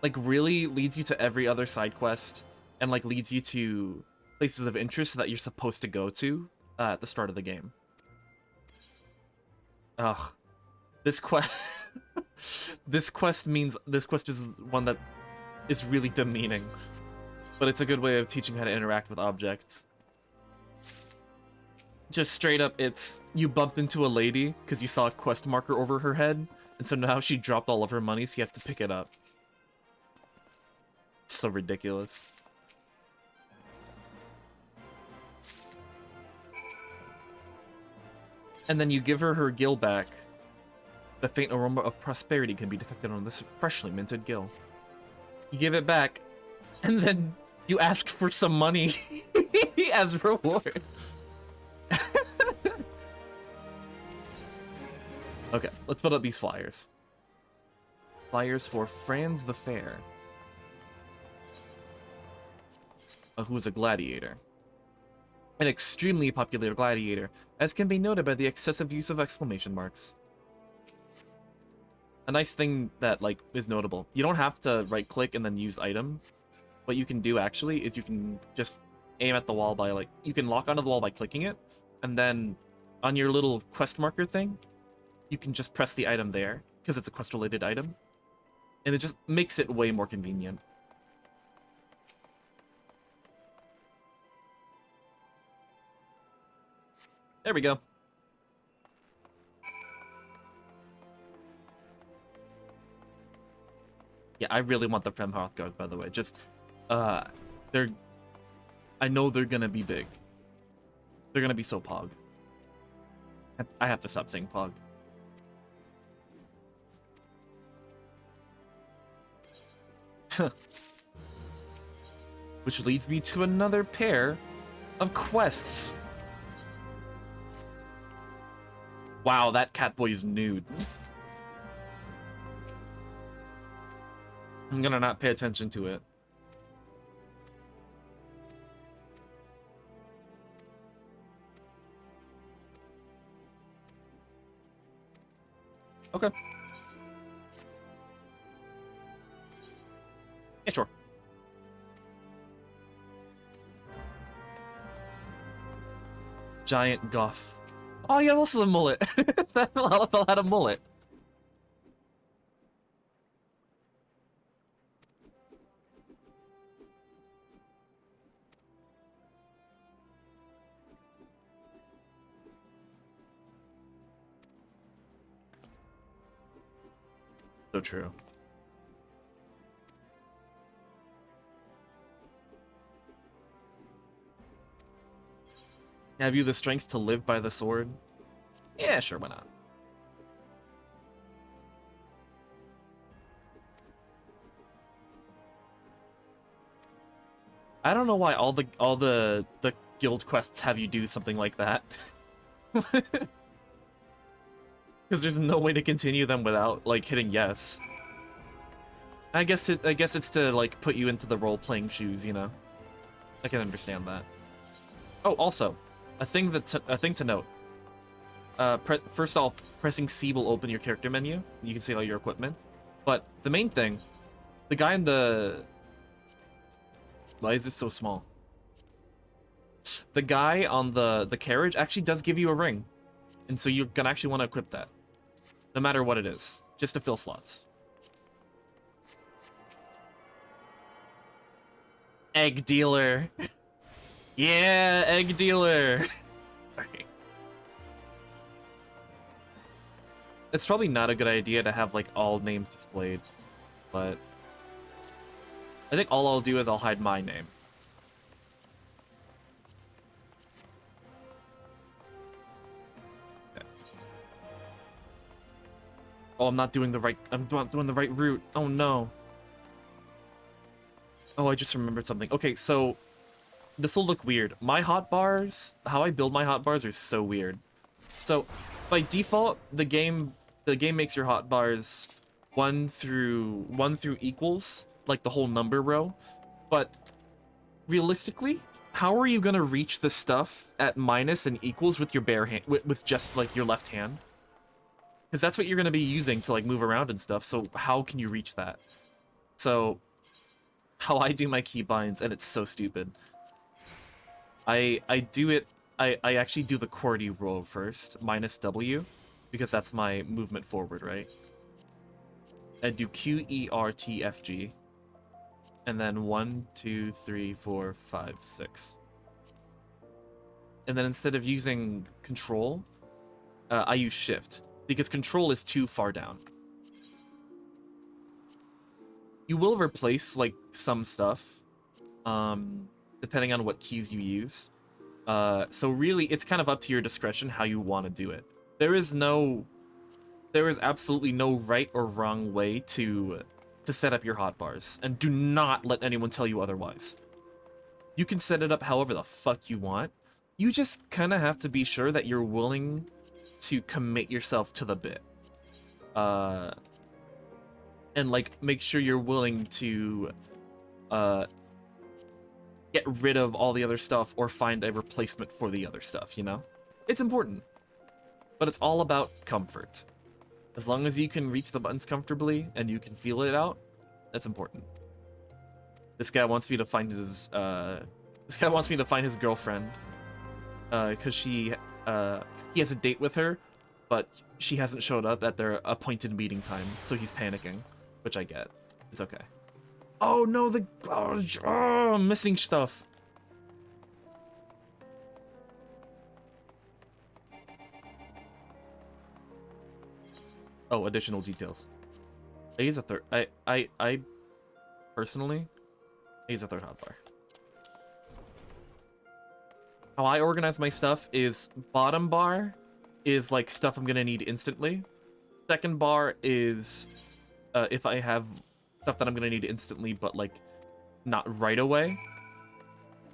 like, really leads you to every other side quest, and like leads you to places of interest that you're supposed to go to at the start of the game. Ugh, this quest. This quest is one that is really demeaning, but it's a good way of teaching how to interact with objects. Just straight up, it's you bumped into a lady because you saw a quest marker over her head, and so now she dropped all of her money, so you have to pick it up. It's so ridiculous. And then you give her her gill back. The faint aroma of prosperity can be detected on this freshly minted gill. You give it back, and then you ask for some money as reward. Okay, let's put up these flyers. Flyers for Franz the Fair, who is a gladiator. An extremely popular gladiator, as can be noted by the excessive use of exclamation marks. A nice thing that, like, is notable. You don't have to right-click and then use item. What you can do, actually, is you can just aim at the wall by, like... You can lock onto the wall by clicking it, and then on your little quest marker thing, you can just press the item there, because it's a quest-related item. And it just makes it way more convenient. There we go. Yeah, I really want the Prem Hearthguards, by the way. Just, they're... I know they're gonna be big. They're gonna be so pog. I have to stop saying pog. Which leads me to another pair of quests. Wow, that Catboy is nude. I'm gonna not pay attention to it. Okay. Yeah, sure. Giant Goth. Oh, yeah, this is a mullet. That fella had a mullet. So true. Have you the strength to live by the sword? Yeah, sure, why not? I don't know why all the guild quests have you do something like that. Because there's no way to continue them without, like, hitting yes. I guess it's to, like, put you into the role-playing shoes, you know? I can understand that. Oh, also, a thing to note. First off, pressing C will open your character menu. You can see all your equipment. But the main thing The guy in the... Why is this so small? The guy on the carriage actually does give you a ring. And so you're gonna actually want to equip that. No matter what it is. Just to fill slots. Egg dealer. Yeah, egg dealer. Sorry. It's probably not a good idea to have like all names displayed, but I think all I'll do is I'll hide my name. Okay. Oh, I'm not doing the right. I'm not doing the right route. Oh no. Oh, I just remembered something. Okay, so this will look weird. My hotbars, how I build my hotbars are so weird. So by default, the game makes your hotbars one through equals, like the whole number row. But realistically, how are you gonna reach the stuff at minus and equals with your bare hand, with just like your left hand? Because that's what you're gonna be using to like move around and stuff. So how can you reach that? So how I do my keybinds, and it's so stupid. I actually do the QWERTY roll first, minus W, because that's my movement forward, right? I do Q, E, R, T, F, G, and then 1, 2, 3, 4, 5, 6. And then instead of using control, I use shift, because control is too far down. You will replace like some stuff, depending on what keys you use. So really, it's kind of up to your discretion how you want to do it. There is absolutely no right or wrong way to set up your hotbars, and do not let anyone tell you otherwise. You can set it up however the fuck you want. You just kind of have to be sure that you're willing to commit yourself to the bit. And like make sure you're willing to get rid of all the other stuff or find a replacement for the other stuff, you know? It's important. But it's all about comfort. As long as you can reach the buttons comfortably and you can feel it out, that's important. This guy wants me to find his girlfriend. Because he has a date with her, but she hasn't showed up at their appointed meeting time, so he's panicking. Which I get. It's okay. Oh no, I'm missing stuff. Oh, additional details. I use a third. I personally use a third hotbar. How I organize my stuff is bottom bar is like stuff I'm gonna need instantly. Second bar is if I have stuff that I'm gonna need instantly, but like not right away.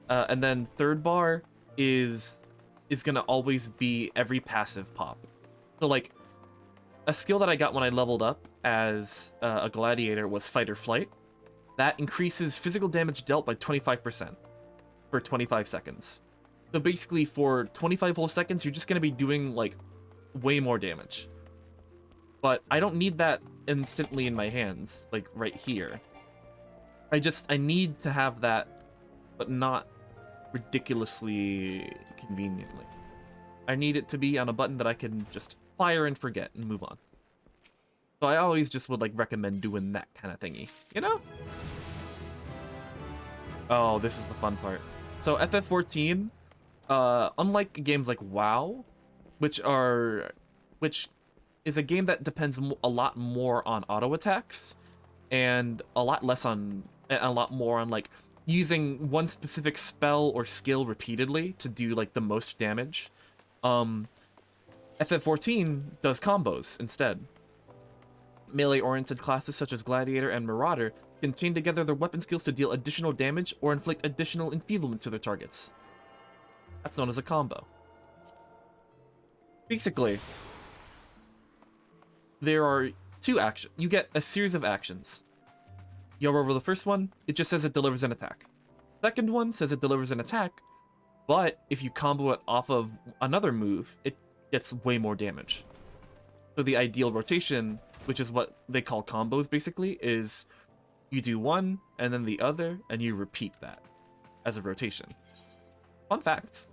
And then third bar is gonna always be every passive pop. So like a skill that I got when I leveled up as a gladiator was fight or flight. That increases physical damage dealt by 25% for 25 seconds. So basically for 25 whole seconds, you're just gonna be doing like way more damage. But I don't need that instantly in my hands, like right here. I need to have that, but not ridiculously conveniently. I need it to be on a button that I can just fire and forget and move on. So I always just would like recommend doing that kind of thingy, you know? Oh, this is the fun part. So FF14, unlike games like WoW, which is a game that depends a lot more on auto attacks and a lot more on like using one specific spell or skill repeatedly to do like the most damage. FF14 does combos instead. Melee-oriented classes such as Gladiator and Marauder can chain together their weapon skills to deal additional damage or inflict additional enfeeblement to their targets. That's known as a combo. Basically, there are two actions. You get a series of actions. You hover over the first one, it just says it delivers an attack. Second one says it delivers an attack, but if you combo it off of another move, it gets way more damage. So the ideal rotation, which is what they call combos basically, is You do one, and then the other, and you repeat that as a rotation. Fun facts.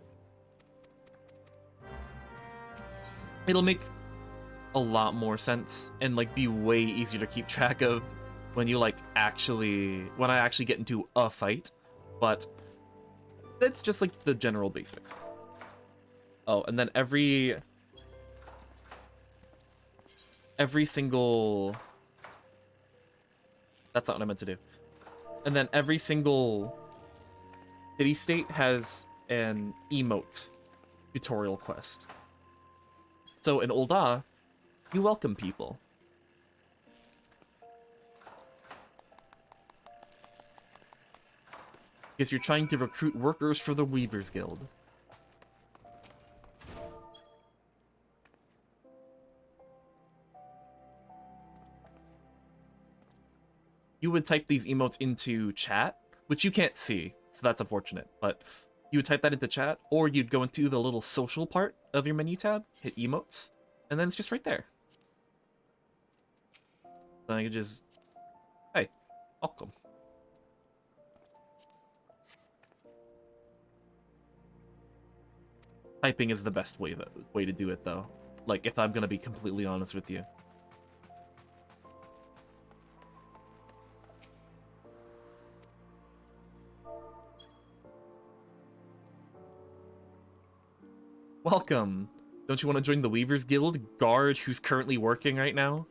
It'll make a lot more sense and like be way easier to keep track of when you like when I actually get into a fight, but that's just like the general basics. Oh, and then every single, that's not what I meant to do. And then every single city state has an emote tutorial quest. So in Ul'dah, you welcome people. Because you're trying to recruit workers for the Weavers Guild. You would type these emotes into chat, which you can't see, so that's unfortunate, but you would type that into chat, or you'd go into the little social part of your menu tab, hit emotes, and then it's just right there. Then I could just, hey, welcome. Typing is the best way to do it, though. Like, if I'm gonna be completely honest with you. Welcome. Don't you want to join the Weavers Guild? Guard who's currently working right now?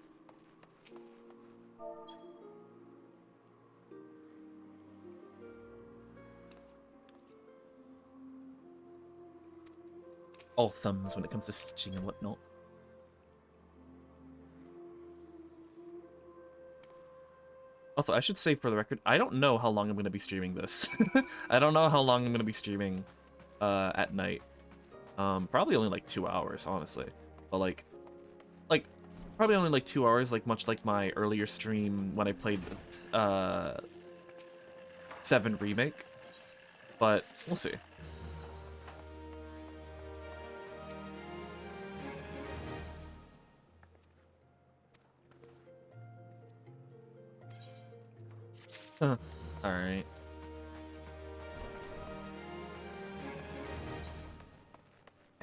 All thumbs when it comes to stitching and whatnot. Also, I should say for the record, I don't know how long I'm going to be streaming this. I don't know how long I'm going to be streaming at night. Probably only like 2 hours, honestly. But like probably only like 2 hours, like much like my earlier stream when I played XIV Remake. But we'll see. Alright.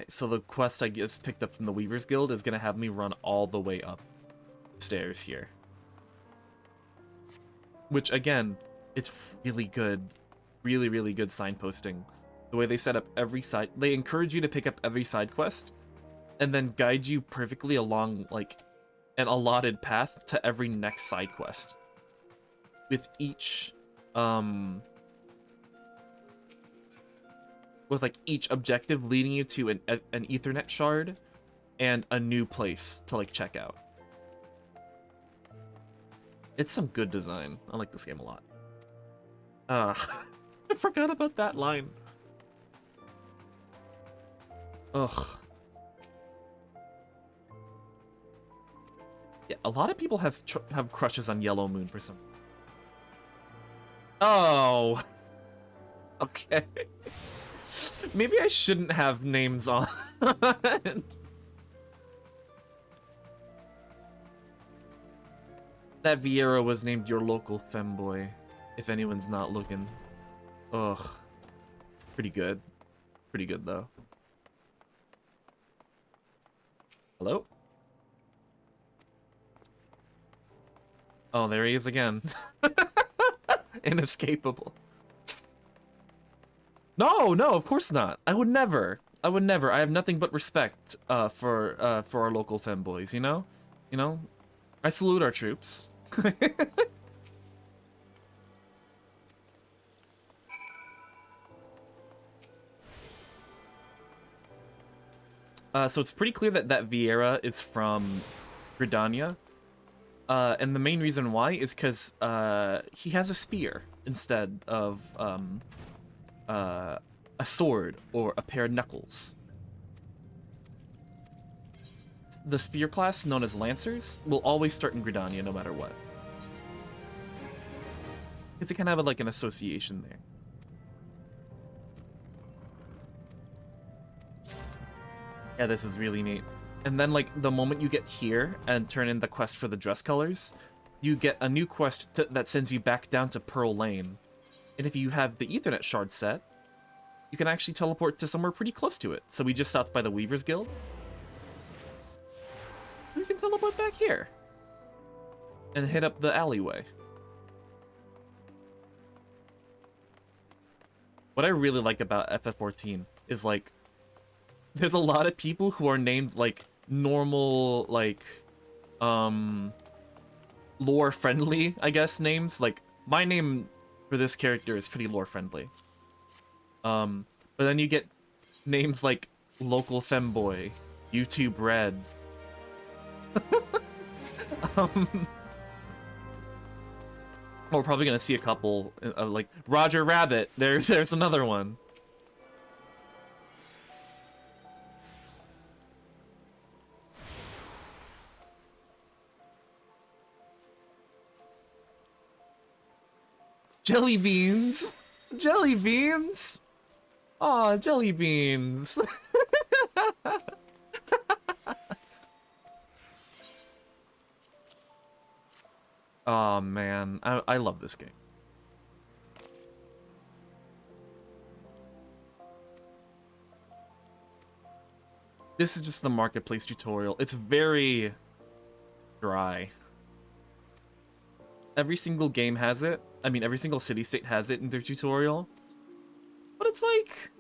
So the quest I just picked up from the Weavers Guild is going to have me run all the way up stairs here. Which, again, it's really good. Really, really good signposting. The way they set up every side... They encourage you to pick up every side quest and then guide you perfectly along, like, an allotted path to every next side quest. With each... with like each objective leading you to an Ethernet shard and a new place to like check out. It's some good design. I like this game a lot. I forgot about that line. Ugh. Yeah, a lot of people have crushes on Yellow Moon for some. Oh. Okay. Maybe I shouldn't have names on. That Vieira was named your local femboy, if anyone's not looking. Ugh. Pretty good. Pretty good, though. Hello? Oh, there he is again. Inescapable. No, of course not. I would never. I have nothing but respect for our local femboys, you know? You know? I salute our troops. So it's pretty clear that Vieira is from Gridania. And the main reason why is because he has a spear instead of a sword or a pair of knuckles. The spear class, known as Lancers, will always start in Gridania no matter what. Because it can have like an association there. Yeah, this is really neat. And then like the moment you get here and turn in the quest for the dress colors, you get a new quest that sends you back down to Pearl Lane. And if you have the Ethernet shard set, you can actually teleport to somewhere pretty close to it. So we just stopped by the Weaver's Guild. We can teleport back here. And hit up the alleyway. What I really like about FF14 is, like, there's a lot of people who are named, like, normal, like, lore-friendly, I guess, names. Like, my name for this character is pretty lore-friendly. But then you get names like Local Femboy, YouTube Red. We're probably gonna see a couple, like Roger Rabbit. There's another one. Jelly beans, jelly beans. Aw, jelly beans. Oh man, I love this game. This is just the marketplace tutorial. It's very dry. Every single game has it. I mean, every single city-state has it in their tutorial. But it's like,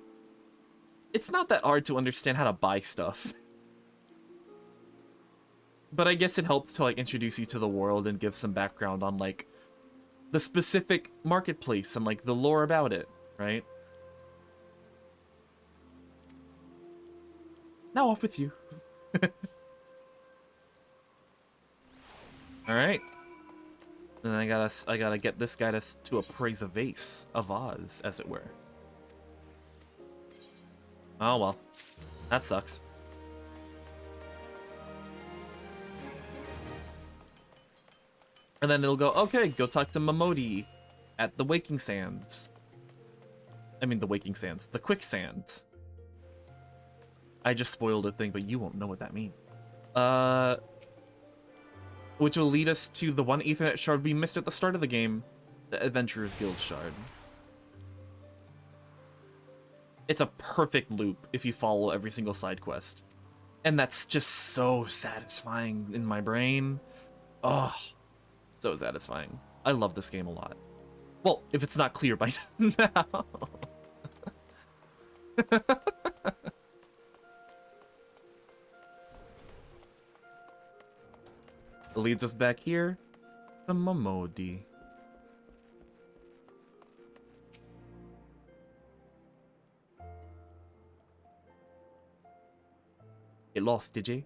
it's not that hard to understand how to buy stuff. But I guess it helps to, like, introduce you to the world and give some background on, like, the specific marketplace and, like, the lore about it, right? Now off with you. Alright. Then I gotta get this guy to appraise a vase, a vase, as it were. Oh well. That sucks. And then it'll go, okay, go talk to Momodi at the Waking Sands. I mean, the Waking Sands. The Quicksand. I just spoiled a thing, but you won't know what that means. Which will lead us to the one Ethernet shard we missed at the start of the game. The Adventurers Guild shard. It's a perfect loop if you follow every single side quest. And that's just so satisfying in my brain. Oh. So satisfying. I love this game a lot. Well, if it's not clear by now. It leads us back here to Momodi. Get lost, did you?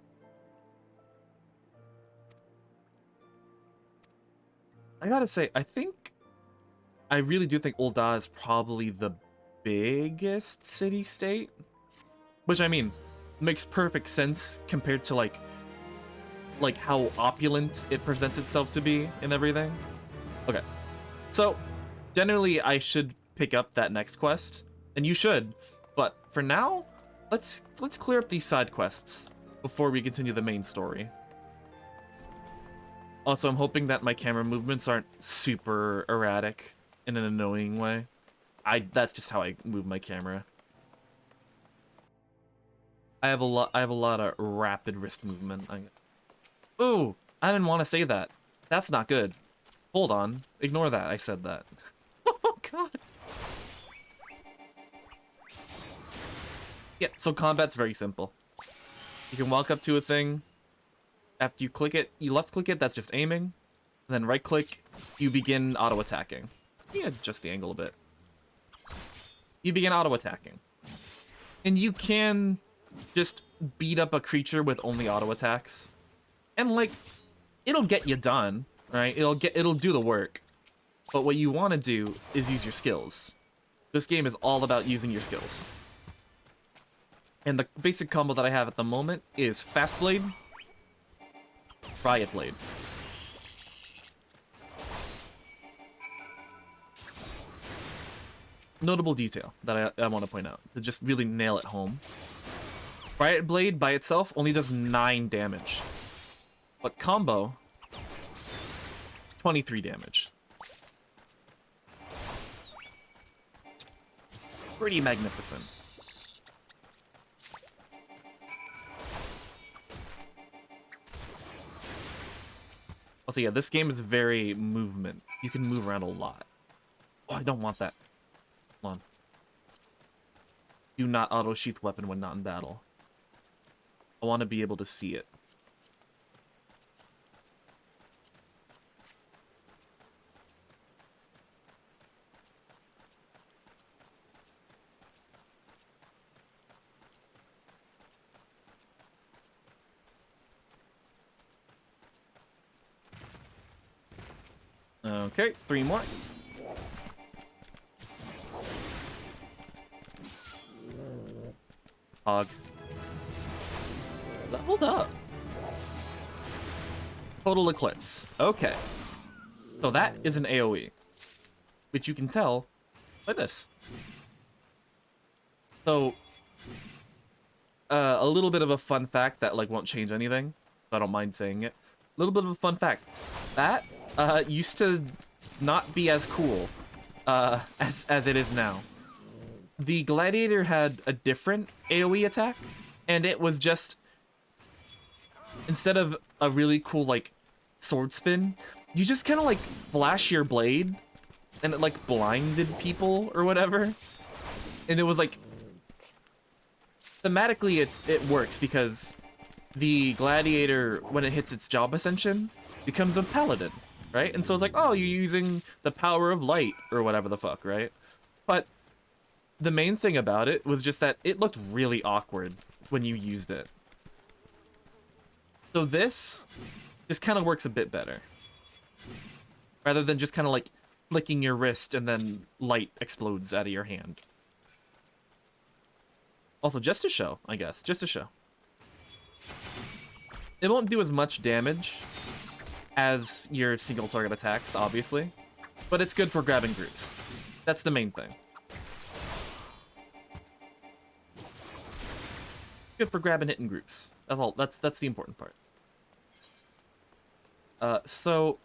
I gotta say, I really do think Ul'dah is probably the biggest city-state. Which, I mean, makes perfect sense compared to, like how opulent it presents itself to be and everything. Okay. So, generally, I should pick up that next quest. And you should. But, for now, let's clear up these side quests before we continue the main story. Also, I'm hoping that my camera movements aren't super erratic in an annoying way. That's just how I move my camera. I have a lot of rapid wrist movement. Ooh, I didn't want to say that. That's not good. Hold on. Ignore that. I said that. Oh god. Yeah, so combat's very simple. You can walk up to a thing. After you click it, you left click it, that's just aiming. And then right click, you begin auto attacking. Yeah, adjust the angle a bit. You begin auto attacking. And you can just beat up a creature with only auto attacks. And like, it'll get you done, right? It'll do the work. But what you want to do is use your skills. This game is all about using your skills. And the basic combo that I have at the moment is Fast Blade, Riot Blade. Notable detail that I want to point out to just really nail it home. Riot Blade by itself only does 9 damage. But combo 23 damage. Pretty magnificent. Also, yeah, this game is very movement. You can move around a lot. Oh, I don't want that. Hold on. Do not auto-sheath weapon when not in battle. I want to be able to see it. Okay, 3 more. Hog. Leveled up. Total Eclipse. Okay. So that is an AoE. Which you can tell by this. So, a little bit of a fun fact that, like, won't change anything. So I don't mind saying it. A little bit of a fun fact. That used to not be as cool as it is now. The Gladiator had a different AoE attack, and it was just, instead of a really cool, like, sword spin, you just kind of, like, flash your blade, and it, like, blinded people or whatever. And it was, like, thematically it works because the Gladiator, when it hits its job ascension, becomes a paladin, right? And so it's like, oh, you're using the power of light or whatever the fuck, right? But the main thing about it was just that it looked really awkward when you used it. So this just kind of works a bit better. Rather than just kind of like flicking your wrist and then light explodes out of your hand. Also, just to show, I guess, just to show. It won't do as much damage as your single target attacks, obviously, but it's good for grabbing groups. That's the main thing. Good for grabbing hitting groups. That's all. That's the important part. So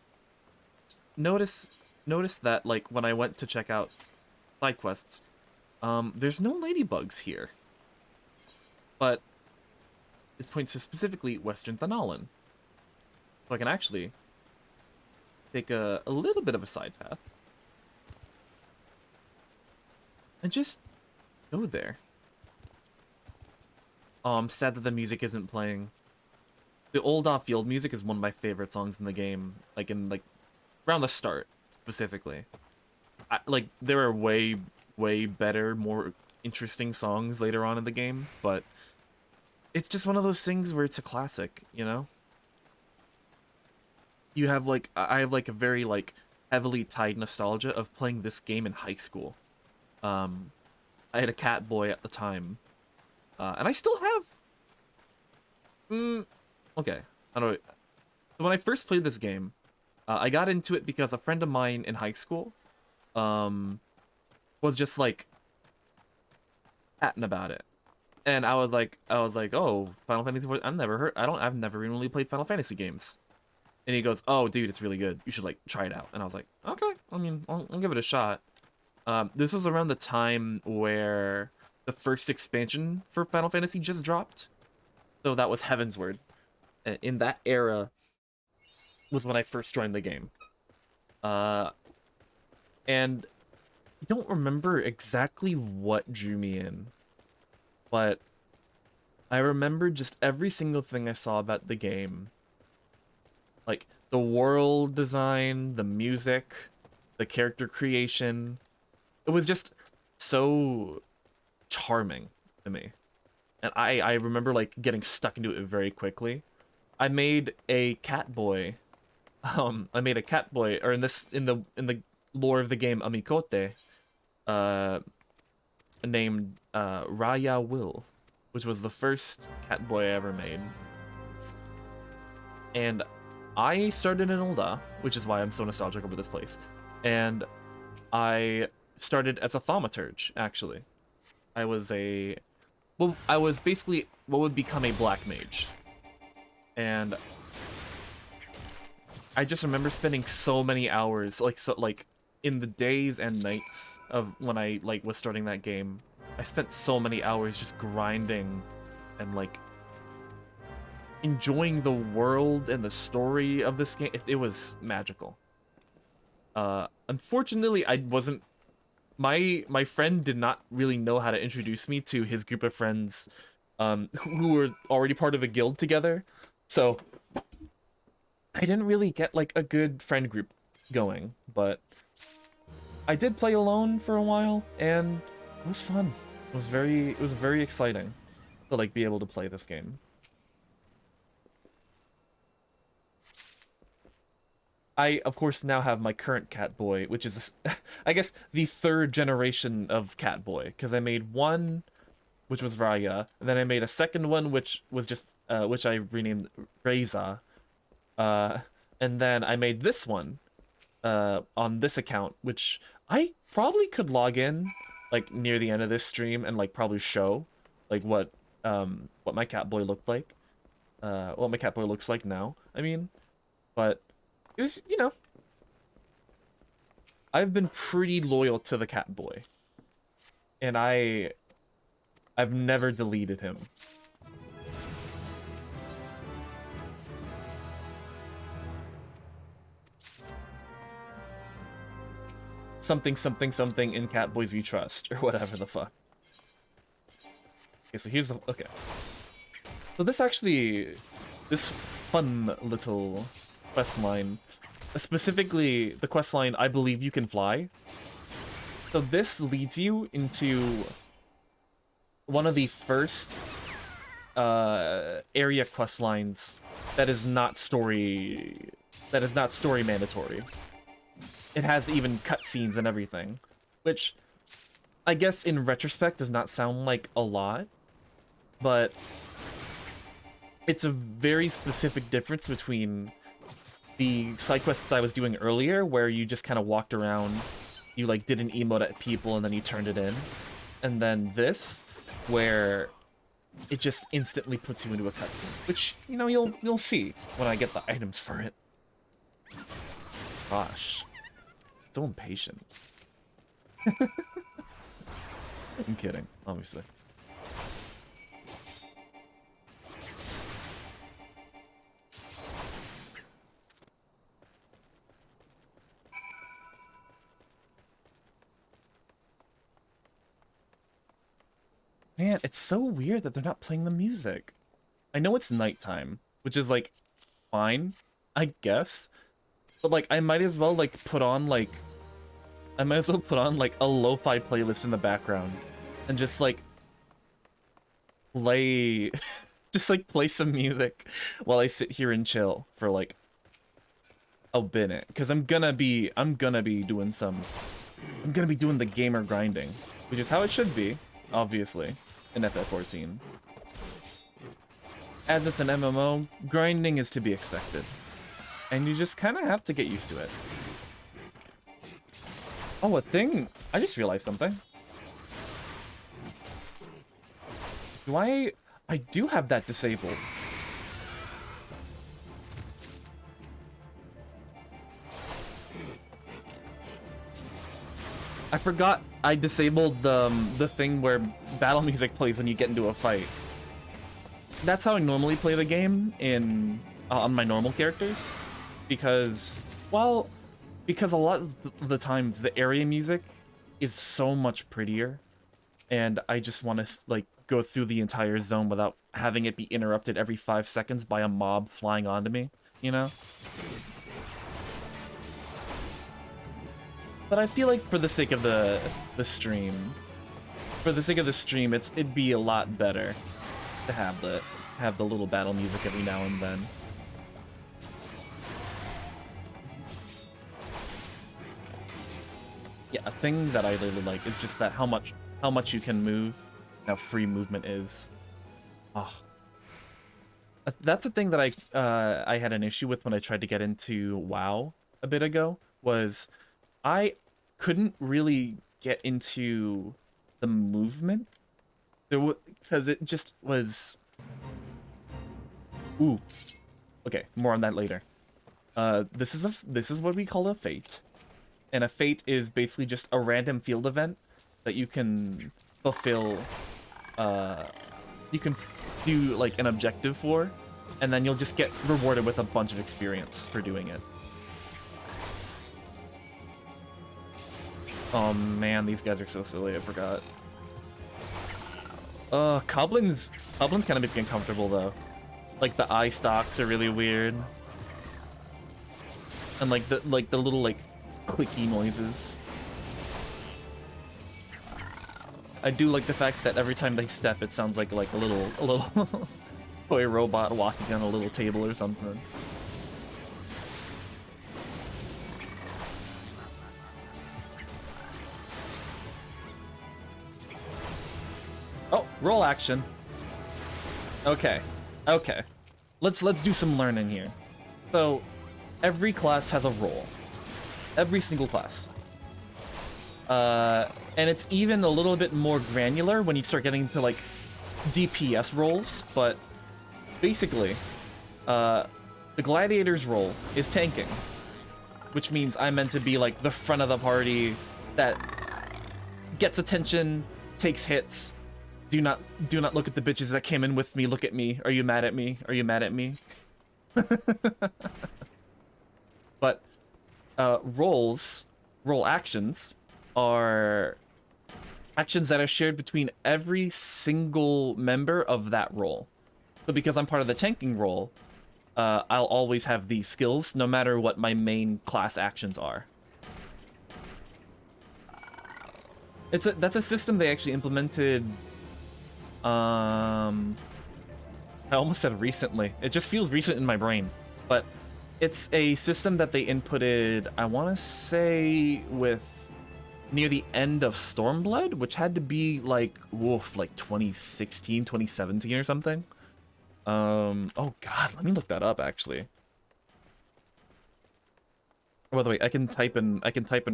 notice that, like, when I went to check out side quests, there's no ladybugs here, but it points to specifically Western Thanalan. So I can actually take a little bit of a side path and just go there. Oh, I'm sad that the music isn't playing. The old off-field music is one of my favorite songs in the game. Like, around the start, specifically. Like, there are way better, more interesting songs later on in the game, but it's just one of those things where it's a classic, you know? You have, like, I have, like, a very, like, heavily tied nostalgia of playing this game in high school. I had a Catboy at the time. And I still have... okay. How do I... So when I first played this game, I got into it because a friend of mine in high school was just, like, chatting about it. And I was like, oh, Final Fantasy 4, I've never really played Final Fantasy games. And he goes, oh, dude, it's really good. You should, like, try it out. And I was like, okay, I mean, I'll give it a shot. This was around the time where the first expansion for Final Fantasy just dropped. So that was Heavensward. In that era was when I first joined the game. And I don't remember exactly what drew me in. But I remember just every single thing I saw about the game. Like, the world design, the music, the character creation. It was just so charming to me. And I remember, like, getting stuck into it very quickly. I made a Catboy. I made a Catboy, or in the lore of the game, a Mikote, named Raya Will, which was the first Catboy I ever made. And I started in Ul'dah, which is why I'm so nostalgic over this place. And I started as a thaumaturge, actually. I was basically what would become a black mage. And I just remember spending so many hours, like in the days and nights of when I like was starting that game. I spent so many hours just grinding and like enjoying the world and the story of this game. It was magical. Unfortunately, I wasn't. My friend did not really know how to introduce me to his group of friends, who were already part of a guild together. So I didn't really get like a good friend group going. But I did play alone for a while, and it was fun. It was very exciting to like be able to play this game. I, of course, now have my current Catboy, which is, I guess, the third generation of Catboy, because I made one, which was Raya, and then I made a second one, which was just, which I renamed Reza, and then I made this one, on this account, which I probably could log in, like, near the end of this stream and, like, probably show, like, what my Catboy looked like, what my Catboy looks like now, I mean, but it was, you know, I've been pretty loyal to the Catboy, and I've never deleted him. Something, something, something in Catboys we trust, or whatever the fuck. Okay, so here's the, okay. So this actually, this fun little quest line, specifically the quest line, I believe you can fly. So this leads you into one of the first area quest lines that is not story mandatory. It has even cutscenes and everything, which I guess in retrospect does not sound like a lot, but it's a very specific difference between the side quests I was doing earlier, where you just kind of walked around, you like did an emote at people and then you turned it in, and then this, where it just instantly puts you into a cutscene, which, you know, you'll see when I get the items for it. Gosh, so impatient. I'm kidding, obviously. Man, it's so weird that they're not playing the music. I know it's nighttime, which is, like, fine, I guess. But, like, I might as well, like, put on, like... I might as well put on, like, a lo-fi playlist in the background. And just, like... play... just, like, play some music while I sit here and chill for, like... a minute. Because I'm gonna be doing some... I'm gonna be doing the gamer grinding. Which is how it should be, obviously. In FF14. As it's an MMO, grinding is to be expected. And you just kind of have to get used to it. Oh, a thing! I just realized something. I do have that disabled. I forgot I disabled the thing where battle music plays when you get into a fight. That's how I normally play the game on my normal characters, because, well, because a lot of the times the area music is so much prettier, and I just want to like go through the entire zone without having it be interrupted every 5 seconds by a mob flying onto me, you know? But I feel like for the sake of the stream, it'd be a lot better to have the little battle music every now and then. Yeah, a thing that I really like is just that how much you can move, how free movement is. Oh, that's a thing that I had an issue with when I tried to get into WoW a bit ago. Was I couldn't really get into the movement because it just was. Ooh. Okay, more on that later. This is what we call a fate. And a fate is basically just a random field event that you can fulfill, you can do like an objective for, and then you'll just get rewarded with a bunch of experience for doing it. Oh man, these guys are so silly, I forgot. Coblin's kind of making uncomfortable though. Like the eye stalks are really weird. And like the little like clicky noises. I do like the fact that every time they step it sounds like a little toy robot walking on a little table or something. Oh, roll action. Okay. Okay. Let's do some learning here. So, every class has a role. Every single class. And it's even a little bit more granular when you start getting to like DPS roles, but basically, the gladiator's role is tanking, which means I'm meant to be like the front of the party that gets attention, takes hits. Do not look at the bitches that came in with me. Look at me. Are you mad at me? Are you mad at me? But role actions are actions that are shared between every single member of that role. So because I'm part of the tanking role, I'll always have these skills no matter what my main class actions are. That's a system they actually implemented. I almost said recently. It just feels recent in my brain. But it's a system that they inputted, I want to say, with near the end of Stormblood, which had to be like, woof, like 2016, 2017 or something. Oh god, let me look that up actually. Oh, by the way, I can type and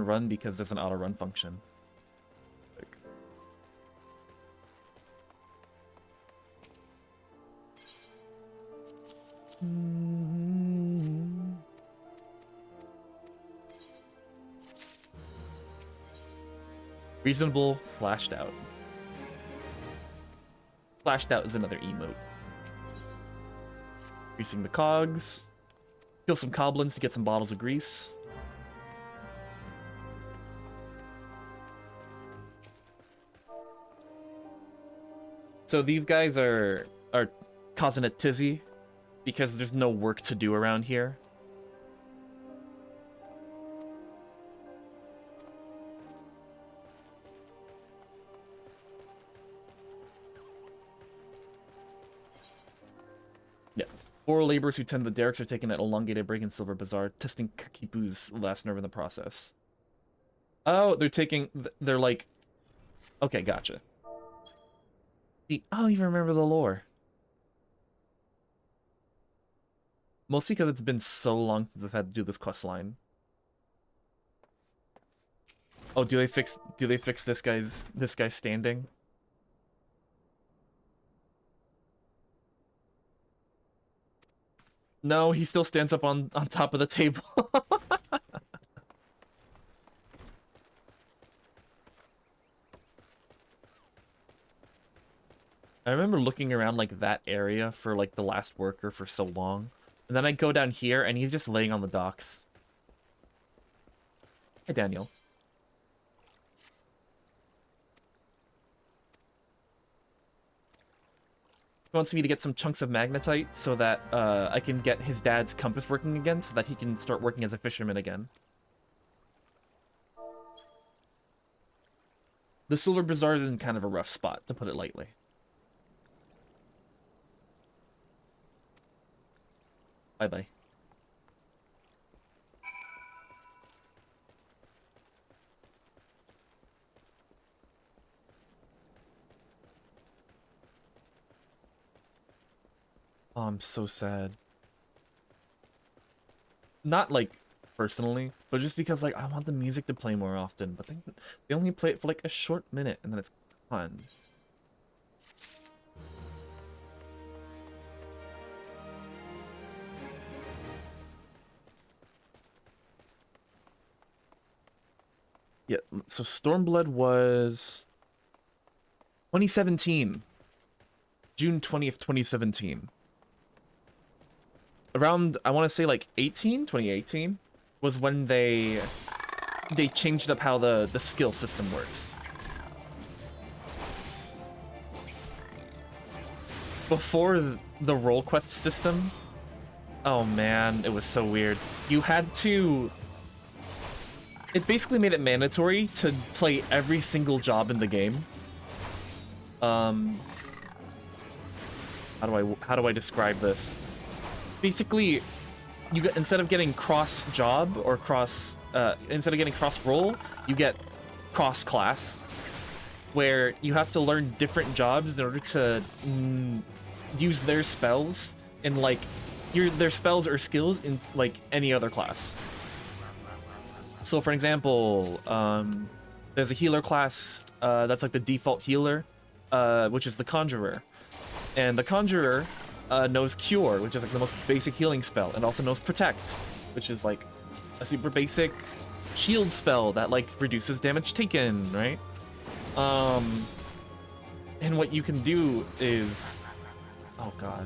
run because there's an auto run function. Reasonable flashed out. Flashed out is another emote. Greasing the cogs. Kill some goblins to get some bottles of grease. So these guys are causing a tizzy because there's no work to do around here. Yeah. 4 laborers who tend the derricks are taking an elongated break in Silver Bazaar, testing Kipu's last nerve in the process. Oh, they're like... Okay, gotcha. I don't even remember the lore. Mostly because it's been so long since I've had to do this quest line. Oh, do they fix this guy's standing? No, he still stands up on top of the table. I remember looking around like that area for like the last worker for so long. And then I go down here and he's just laying on the docks. Hey, Daniel. He wants me to get some chunks of magnetite so that I can get his dad's compass working again so that he can start working as a fisherman again. The Silver Bazaar is in kind of a rough spot, to put it lightly. Bye-bye. Oh, I'm so sad. Not, like, personally, but just because, like, I want the music to play more often. But they only play it for, like, a short minute, and then it's gone. So Stormblood was 2017. June 20th, 2017. Around, I want to say like 2018 was when they changed up how the skill system works. Before the role quest system, oh man, it was so weird. You had to... It basically made it mandatory to play every single job in the game. How do I describe this? Basically, you get, instead of getting cross job or instead of getting cross role, you get cross class, where you have to learn different jobs in order to use their spells in like their spells or skills in like any other class. So for example, there's a healer class that's like the default healer, which is the Conjurer. And the Conjurer knows Cure, which is like the most basic healing spell, and also knows Protect, which is like a super basic shield spell that like reduces damage taken, right? And what you can do is... Oh god.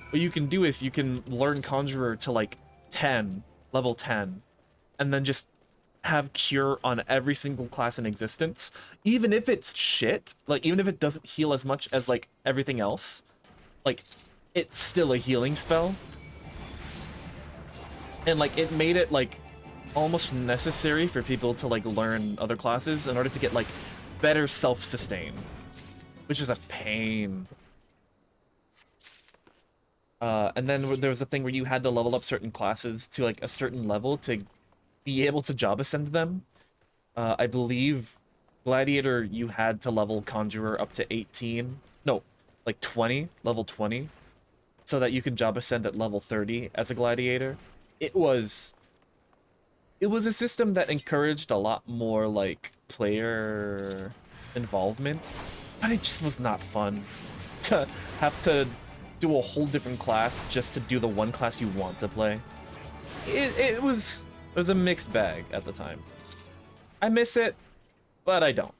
What you can do is you can learn Conjurer to like 10, level 10, and then just have Cure on every single class in existence, even if it's shit, like even if it doesn't heal as much as like everything else, like it's still a healing spell. And like it made it like almost necessary for people to like learn other classes in order to get like better self-sustain, which is a pain. And then there was a thing where you had to level up certain classes to like a certain level to be able to job ascend them. I believe Gladiator, you had to level Conjurer up to 18. No, like 20, level 20, so that you can job ascend at level 30 as a Gladiator. It was a system that encouraged a lot more like player involvement, but it just was not fun to have to do a whole different class just to do the one class you want to play. It was a mixed bag at the time. I miss it, but I don't.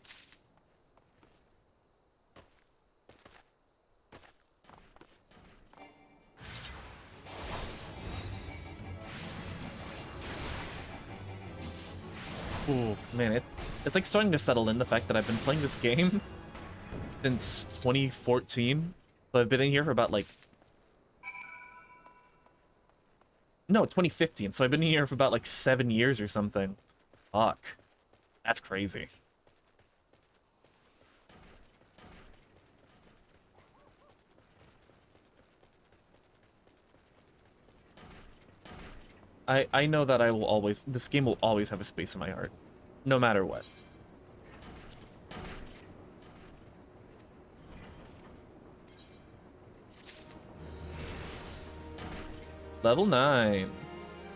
Ooh, man, it's like starting to settle in the fact that I've been playing this game since 2014. So I've been in here for about like... No, 2015. So I've been in here for about like 7 years or something. Fuck. That's crazy. I know that I will always... This game will always have a space in my heart. No matter what. Level 9.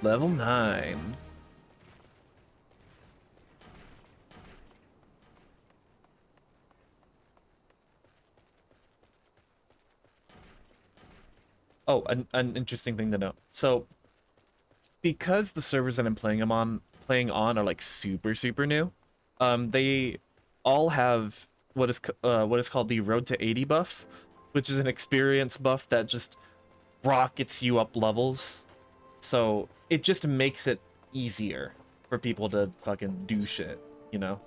Level 9. Oh, an interesting thing to note. So, because the servers that I'm playing on are like super new, they all have what is called the Road to 80 buff, which is an experience buff that just rockets you up levels. So it just makes it easier for people to fucking do shit, you know?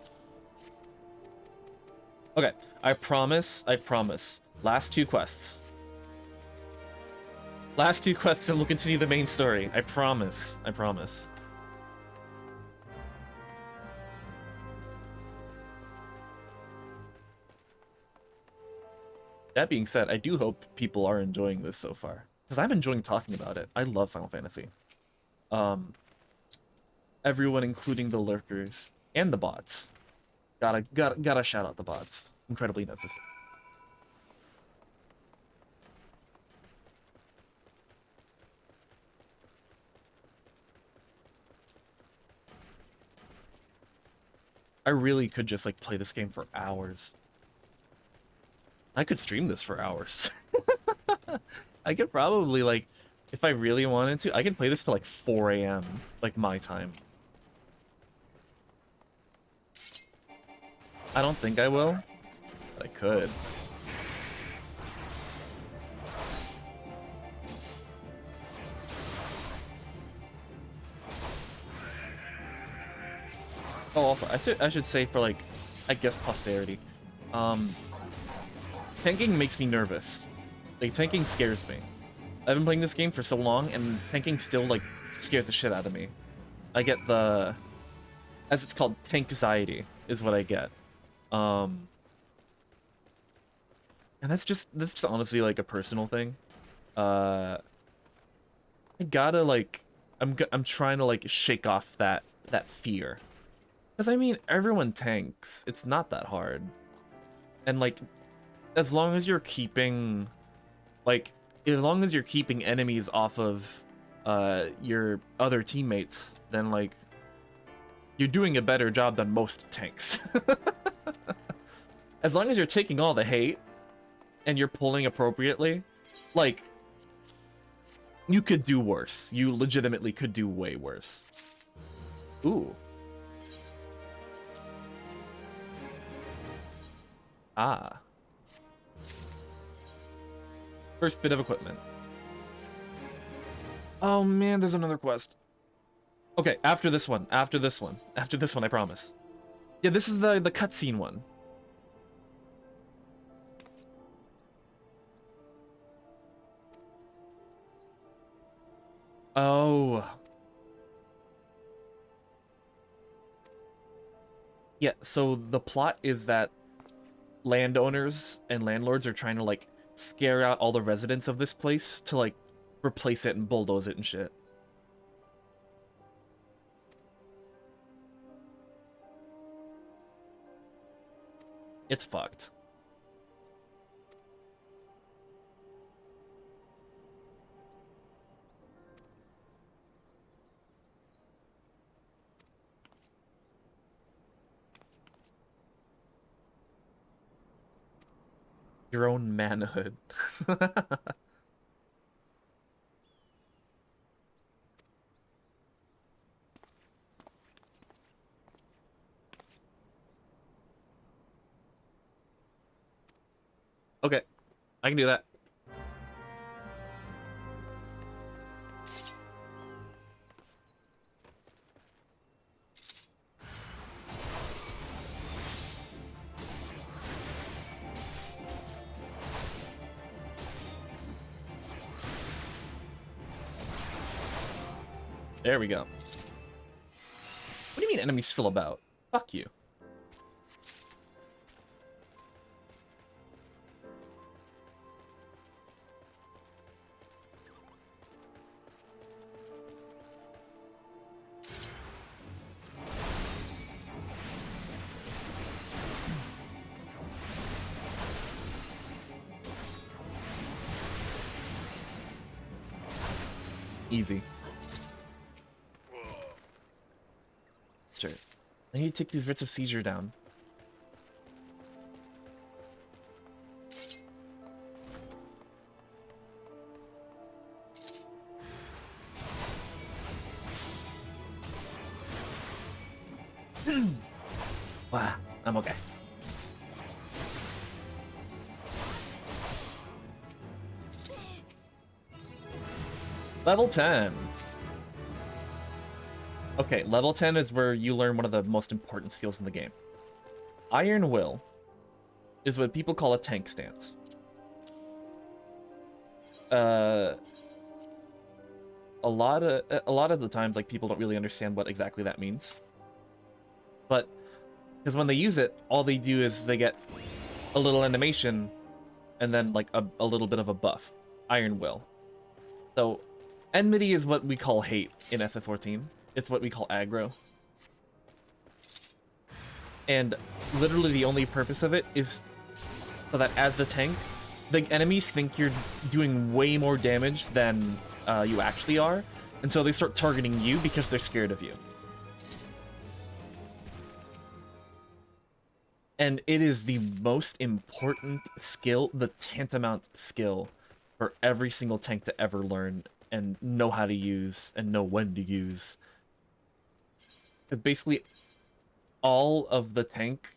Okay, I promise. Last two quests. Last two quests and we'll continue the main story. I promise. That being said, I do hope people are enjoying this so far, because I'm enjoying talking about it. I love Final Fantasy. Everyone, including the lurkers and the bots. Gotta shout out the bots. Incredibly necessary. I really could just like play this game for hours. I could stream this for hours. I could probably like, if I really wanted to, I could play this till like 4 AM, like my time. I don't think I will, but I could. Oh, also, I should say for, like, I guess posterity, tanking makes me nervous. Like, tanking scares me. I've been playing this game for so long, and tanking still, like, scares the shit out of me. I get the, as it's called, tank-anxiety is what I get. And that's just honestly, like, a personal thing. I gotta, like, I'm trying to, like, shake off that fear. Because, I mean, everyone tanks. It's not that hard. And, like, as long as you're keeping, like, as long as you're keeping enemies off of your other teammates, then, like, you're doing a better job than most tanks. As long as you're taking all the hate and you're pulling appropriately, like, you could do worse. You legitimately could do way worse. Ooh. Ah. First bit of equipment. Oh man, there's another quest. Okay, after this one, I promise. Yeah, this is the cutscene one. Oh. Yeah, so the plot is that landowners and landlords are trying to, like, scare out all the residents of this place to, like, replace it and bulldoze it and shit. It's fucked. Your own manhood. Okay, I can do that. There we go. What do you mean enemies still about? Fuck you. Easy. Straight. I need to take these writs of seizure down. Wow, I'm okay. Level 10. Okay, level 10 is where you learn one of the most important skills in the game. Iron Will is what people call a tank stance. A lot of the times, like, people don't really understand what exactly that means. But because when they use it, all they do is they get a little animation and then, like, a little bit of a buff. Iron Will. So enmity is what we call hate in FF14. It's what we call aggro. And literally the only purpose of it is so that as the tank, the enemies think you're doing way more damage than you actually are, and so they start targeting you because they're scared of you. And it is the most important skill, the tantamount skill, for every single tank to ever learn and know how to use and know when to use. Basically, all of the tank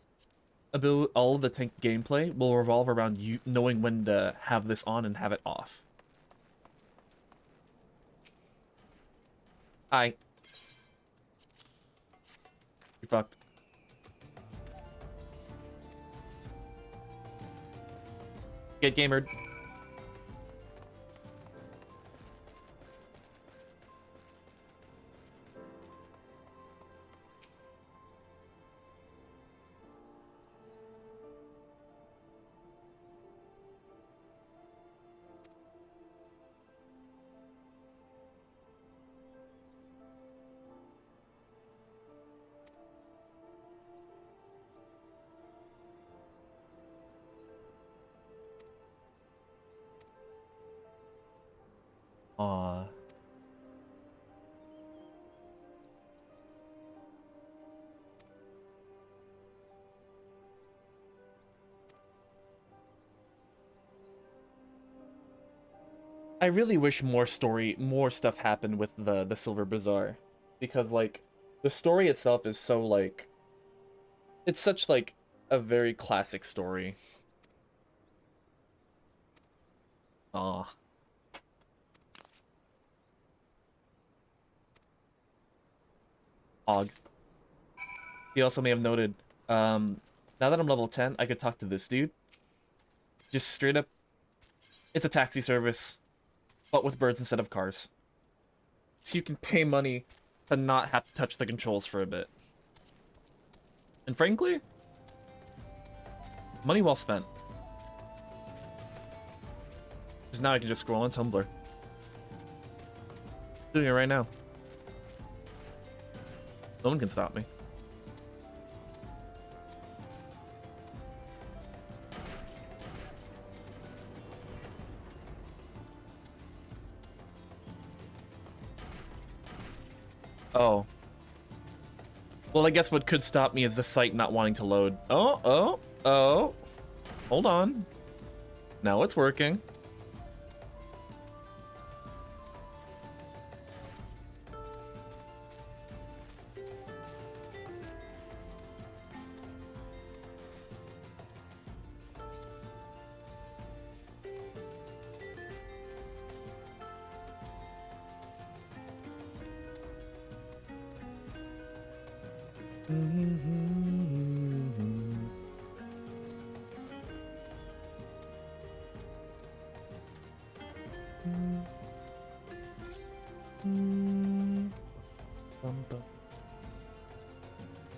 all of the tank gameplay will revolve around you knowing when to have this on and have it off. Hi. You fucked. Get gamered. Aw. I really wish more stuff happened with the Silver Bazaar, because like the story itself is so like it's such like a very classic story. Aw. Og. He also may have noted, now that I'm level 10, I could talk to this dude. Just straight up, it's a taxi service, but with birds instead of cars. So you can pay money to not have to touch the controls for a bit. And frankly, money well spent. Because now I can just scroll on Tumblr. Doing it right now. No one can stop me. Oh. Well, I guess what could stop me is the site not wanting to load. Oh. Hold on. Now it's working.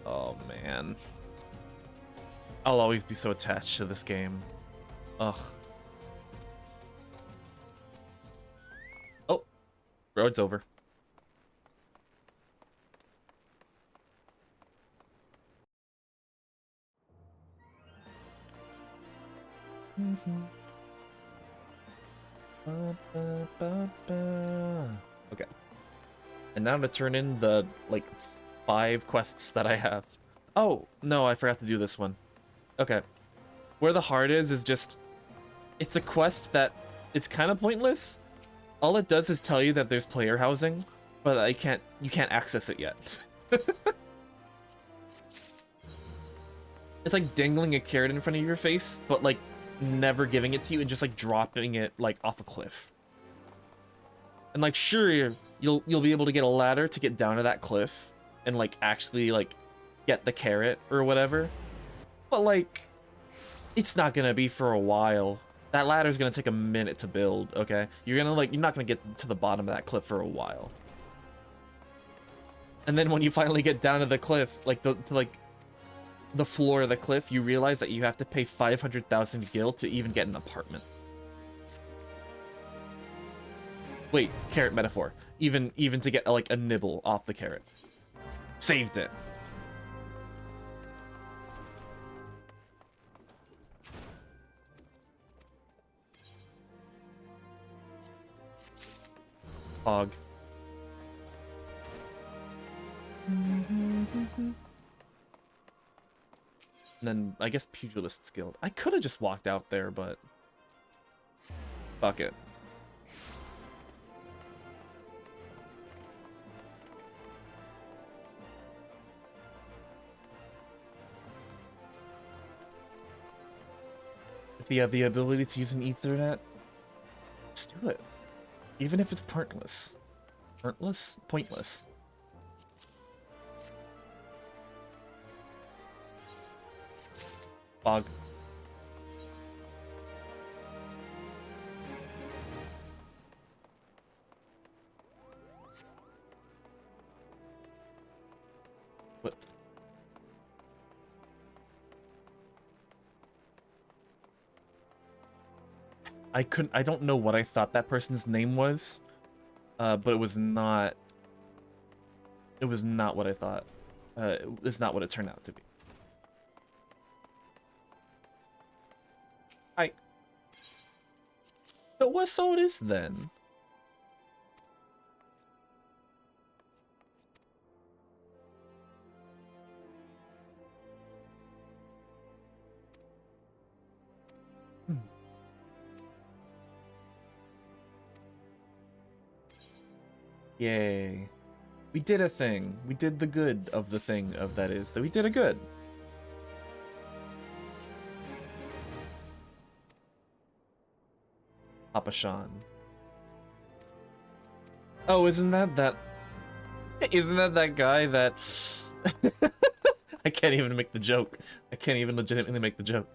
Oh man. I'll always be so attached to this game. Ugh. Oh, road's over. Okay. And now to turn in the, like, 5 quests that I have. Oh, no, I forgot to do this one. Okay. Where the heart is just... It's a quest that... It's kind of pointless. All it does is tell you that there's player housing, but you can't access it yet. It's like dangling a carrot in front of your face, but like never giving it to you and just like dropping it like off a cliff. And like sure, you'll be able to get a ladder to get down to that cliff and like actually like get the carrot or whatever. But like it's not gonna be for a while. That ladder's gonna take a minute to build, okay? You're not gonna get to the bottom of that cliff for a while. And then when you finally get down to the cliff, like to the floor of the cliff, you realize that you have to pay 500,000 gil to even get an apartment. Wait, carrot metaphor. Even to get like a nibble off the carrot. Saved it. Fog. And then, I guess, Pugilist's Guild. I could have just walked out there, but... Fuck it. If you have the ability to use an Ethernet, just do it. Even if it's pointless. Pointless? Pointless. Fog. What? I don't know what I thought that person's name was, but it was not what I thought. It's not what it turned out to be. So it is then. Yay. We did a thing. We did the good of the thing of that is that we did a good. Papa Sean. Oh, isn't that that guy that I can't even make the joke. I can't even legitimately make the joke.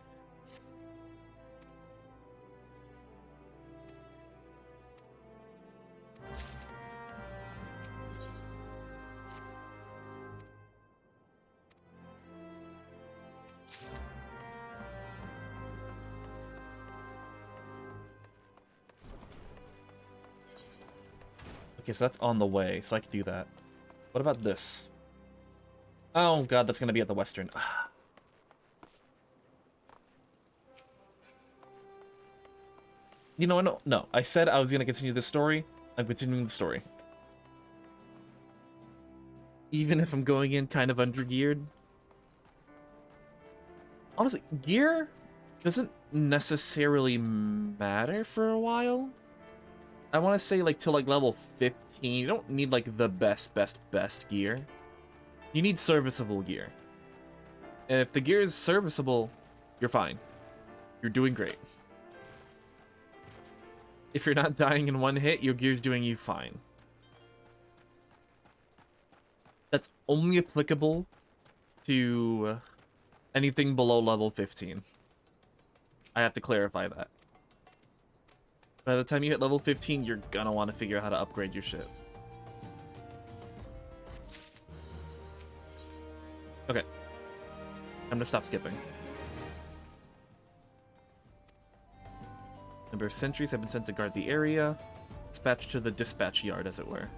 Okay, so that's on the way, so I can do that. What about this? Oh god, that's gonna be at the western. You know, no. I said I was gonna continue this story. I'm continuing the story. Even if I'm going in kind of under-geared. Honestly, gear doesn't necessarily matter for a while. I want to say like till like level 15, you don't need like the best gear. You need serviceable gear. And if the gear is serviceable, you're fine. You're doing great. If you're not dying in one hit, your gear's doing you fine. That's only applicable to anything below level 15. I have to clarify that. By the time you hit level 15, you're gonna want to figure out how to upgrade your shit. Okay. I'm gonna stop skipping. Number of sentries have been sent to guard the area. Dispatched to the dispatch yard, as it were.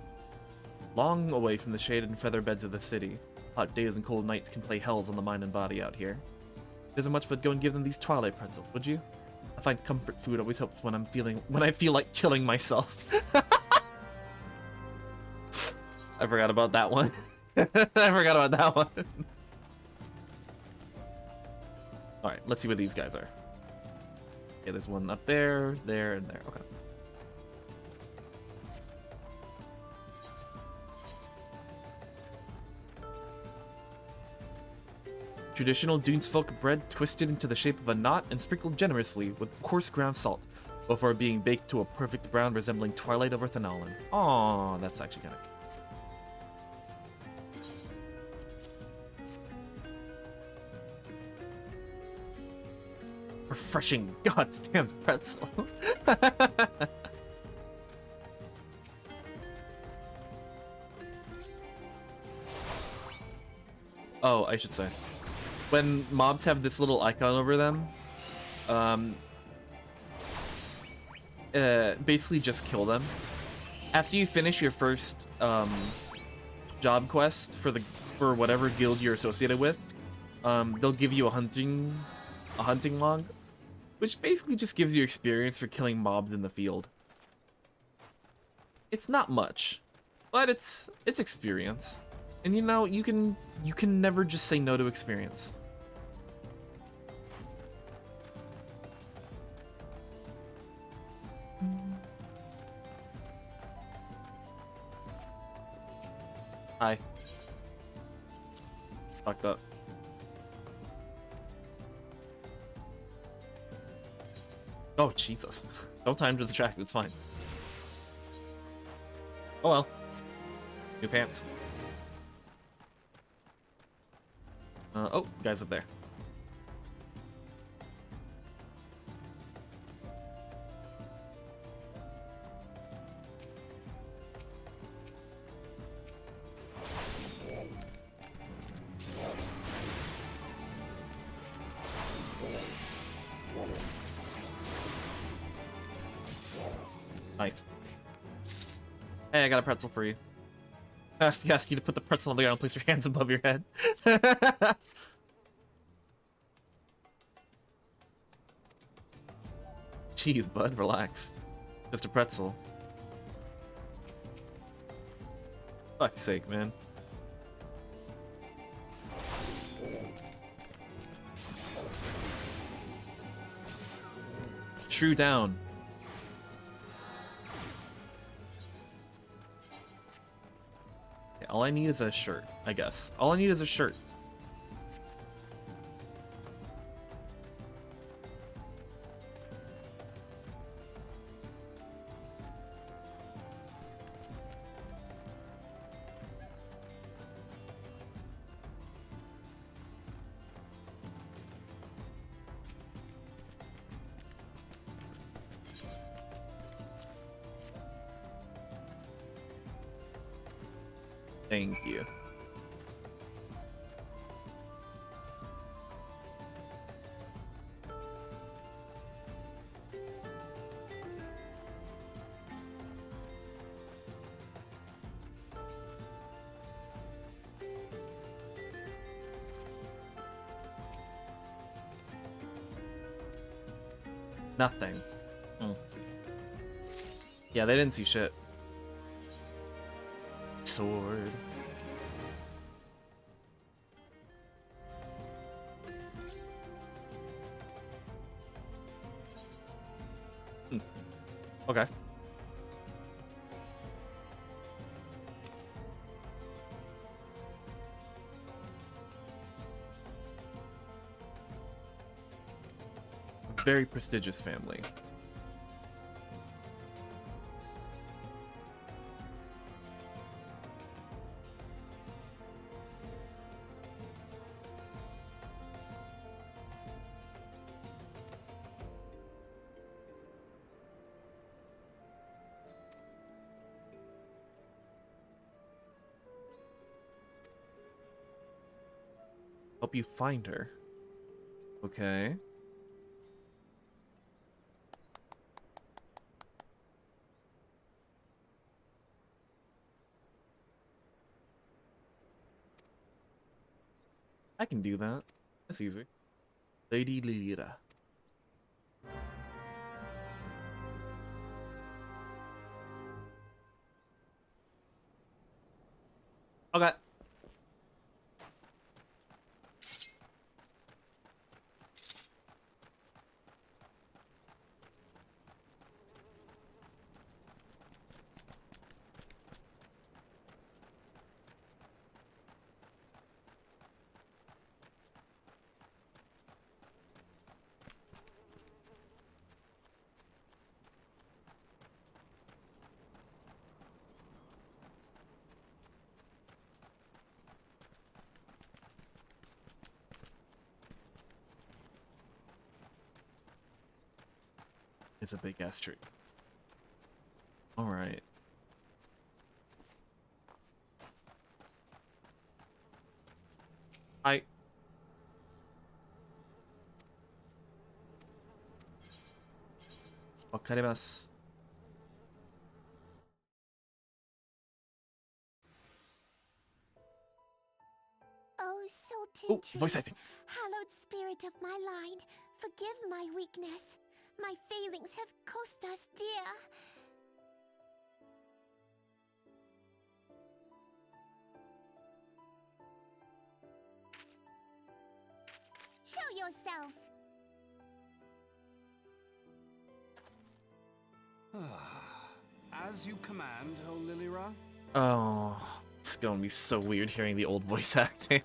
Long away from the shaded and feather beds of the city. Hot days and cold nights can play hells on the mind and body out here. There isn't much but go and give them these twilight pretzels, would you? I find comfort food always helps when I feel like killing myself. I forgot about that one. I forgot about that one. Alright, let's see where these guys are. Okay, there's one up there, there, and there. Okay. Traditional Dunesfolk bread twisted into the shape of a knot and sprinkled generously with coarse ground salt before being baked to a perfect brown resembling twilight over phenolin. Aww, that's actually kind of... Refreshing goddamn pretzel. Oh, I should say. When mobs have this little icon over them, basically just kill them. After you finish your first job quest for whatever guild you're associated with, they'll give you a hunting log, which basically just gives you experience for killing mobs in the field. It's not much, but it's experience. And you know, you can never just say no to experience. Hi. Fucked up. Oh, Jesus. Don't time to the track, it's fine. Oh well. New pants. Oh, guy's up there. Nice. Hey, I got a pretzel for you. I have to ask you to put the pretzel on the ground and place your hands above your head. Jeez, bud, relax. Just a pretzel. Fuck's sake, man. True down. Okay, all I need is a shirt, I guess. All I need is a shirt. Thank you. Nothing. Yeah, they didn't see shit. Sword. Okay. Very prestigious family. Help you find her. Okay. I can do that. That's easy. Lady Lira. Okay. It's a big ass tree. All right. Wakarimasu. Oh, Sultan Oh, voice acting. hallowed spirit of my line, forgive my weakness. My failings have cost us dear. Show yourself. As you command, O Lilira. Oh, it's gonna be so weird hearing the old voice acting.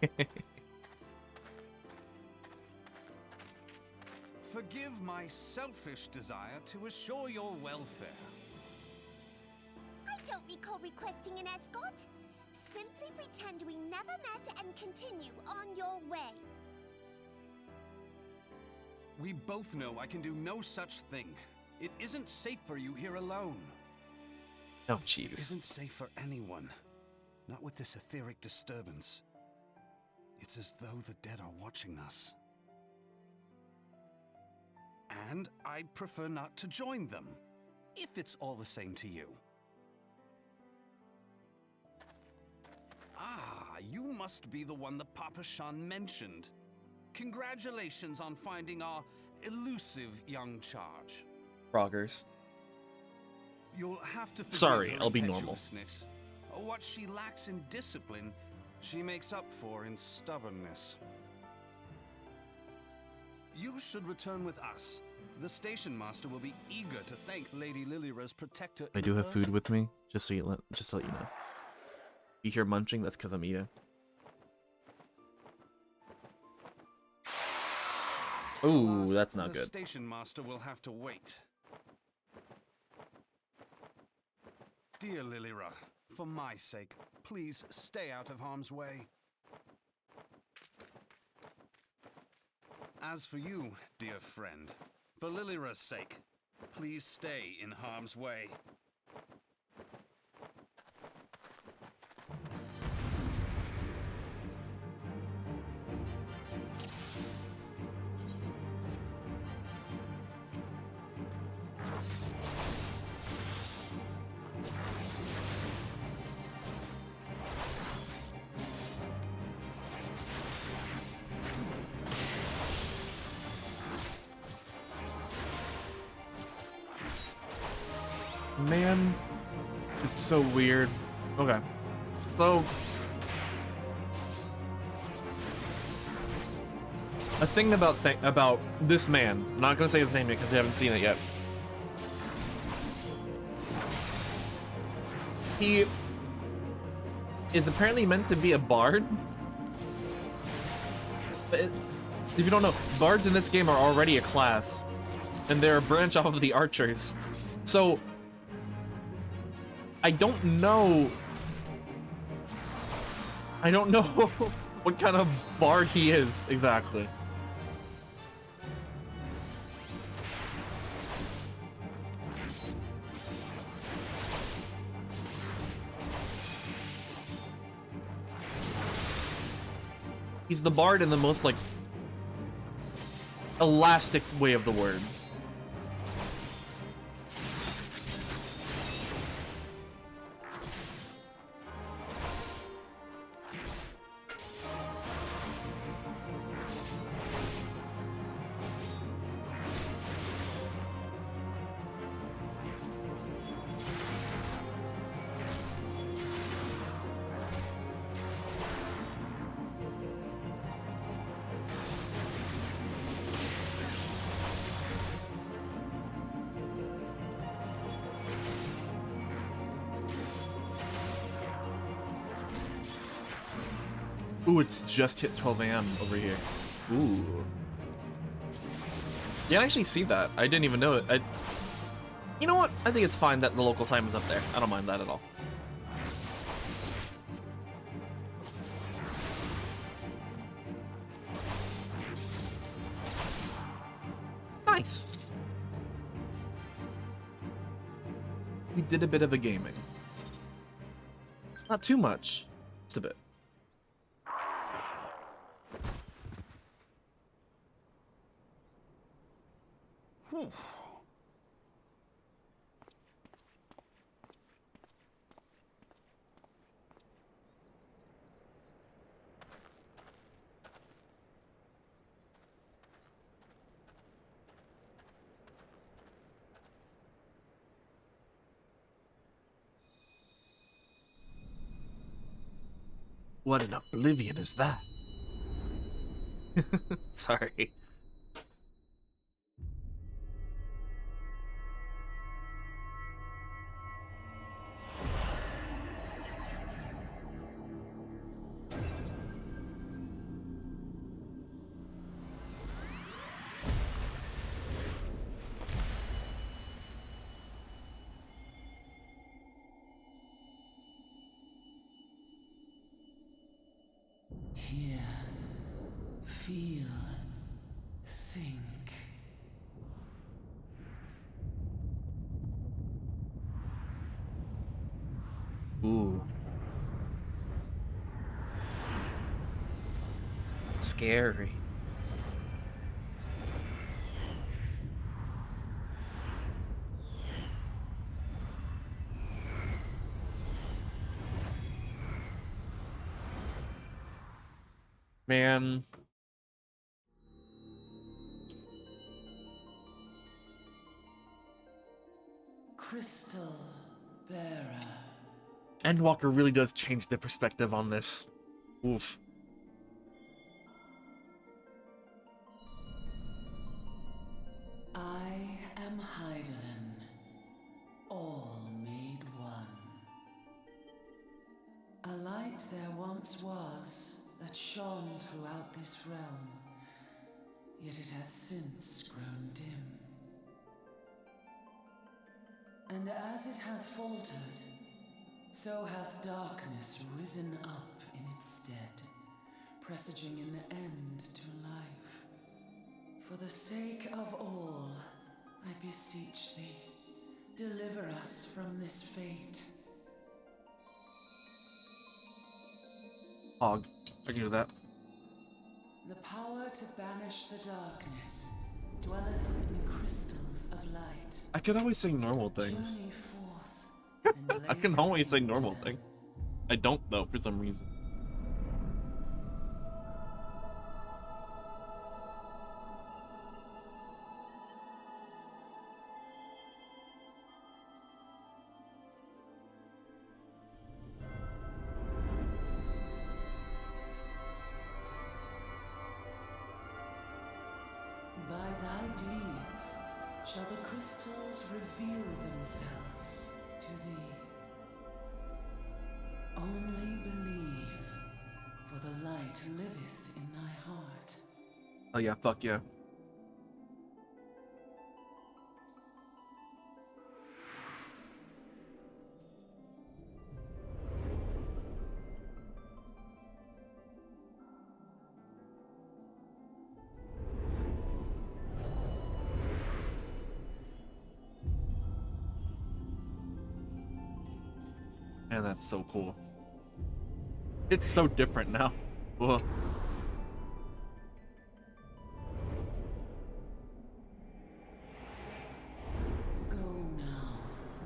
Forgive forgive my selfish desire to assure your welfare. I don't recall requesting an escort. Simply pretend we never met and continue on your way. We both know I can do no such thing. It isn't safe for you here alone. Oh, It jeez. isn't safe for anyone. Not with this etheric disturbance. It's as though the dead are watching us. And I'd prefer not to join them, if it's all the same to you. Ah, you must be the one that Papa Shan mentioned. Congratulations on finding our elusive young charge. Froggers. You'll have to forgive Sorry, her I'll be normal. impetuousness. What she lacks in discipline, she makes up for in stubbornness. You should return with us. The station master will be eager to thank Lady Lilira's protector. I in do have food person. with me, just to let you know. You hear munching? That's because I'm eating. Ooh, Alas, that's not the good. Station master will have to wait. Dear Lilira, for my sake, please stay out of harm's way. As for you, dear friend, for Lilira's sake, please stay in harm's way. Man, it's so weird. Okay, so a thing about this man. I'm not gonna say his name yet because we haven't seen it yet. He is apparently meant to be a bard. But if you don't know, bards in this game are already a class, and they're a branch off of the archers. So I don't know what kind of bard he is exactly. He's the bard in the most like elastic way of the word. Ooh, it's just hit 12 a.m. over here. Ooh. Yeah, I actually see that. I didn't even know it. You know what? I think it's fine that the local time is up there. I don't mind that at all. Nice. We did a bit of a gaming. Not too much. Just a bit. What an oblivion is that? Sorry. Hear, feel, think. Ooh. Scary. Man. Crystal bearer. Endwalker really does change the perspective on this. Oof. I am Heidelin, all made one. A light there once was that shone throughout this realm, yet it hath since grown dim. And as it hath faltered, so hath darkness risen up in its stead, presaging an end to life. For the sake of all, I beseech thee, deliver us from this fate. Hog. I can do that. The power to banish the darkness dwelleth in the crystals of light. I could always say normal things. Journey forth and I can lay always say claim to normal them. thing. I don't though for some reason. By thy deeds shall the crystals reveal themselves to thee. Only believe, for the light liveth in thy heart. Oh yeah, fuck yeah. Man, that's so cool. It's so different now. Ugh. Go now,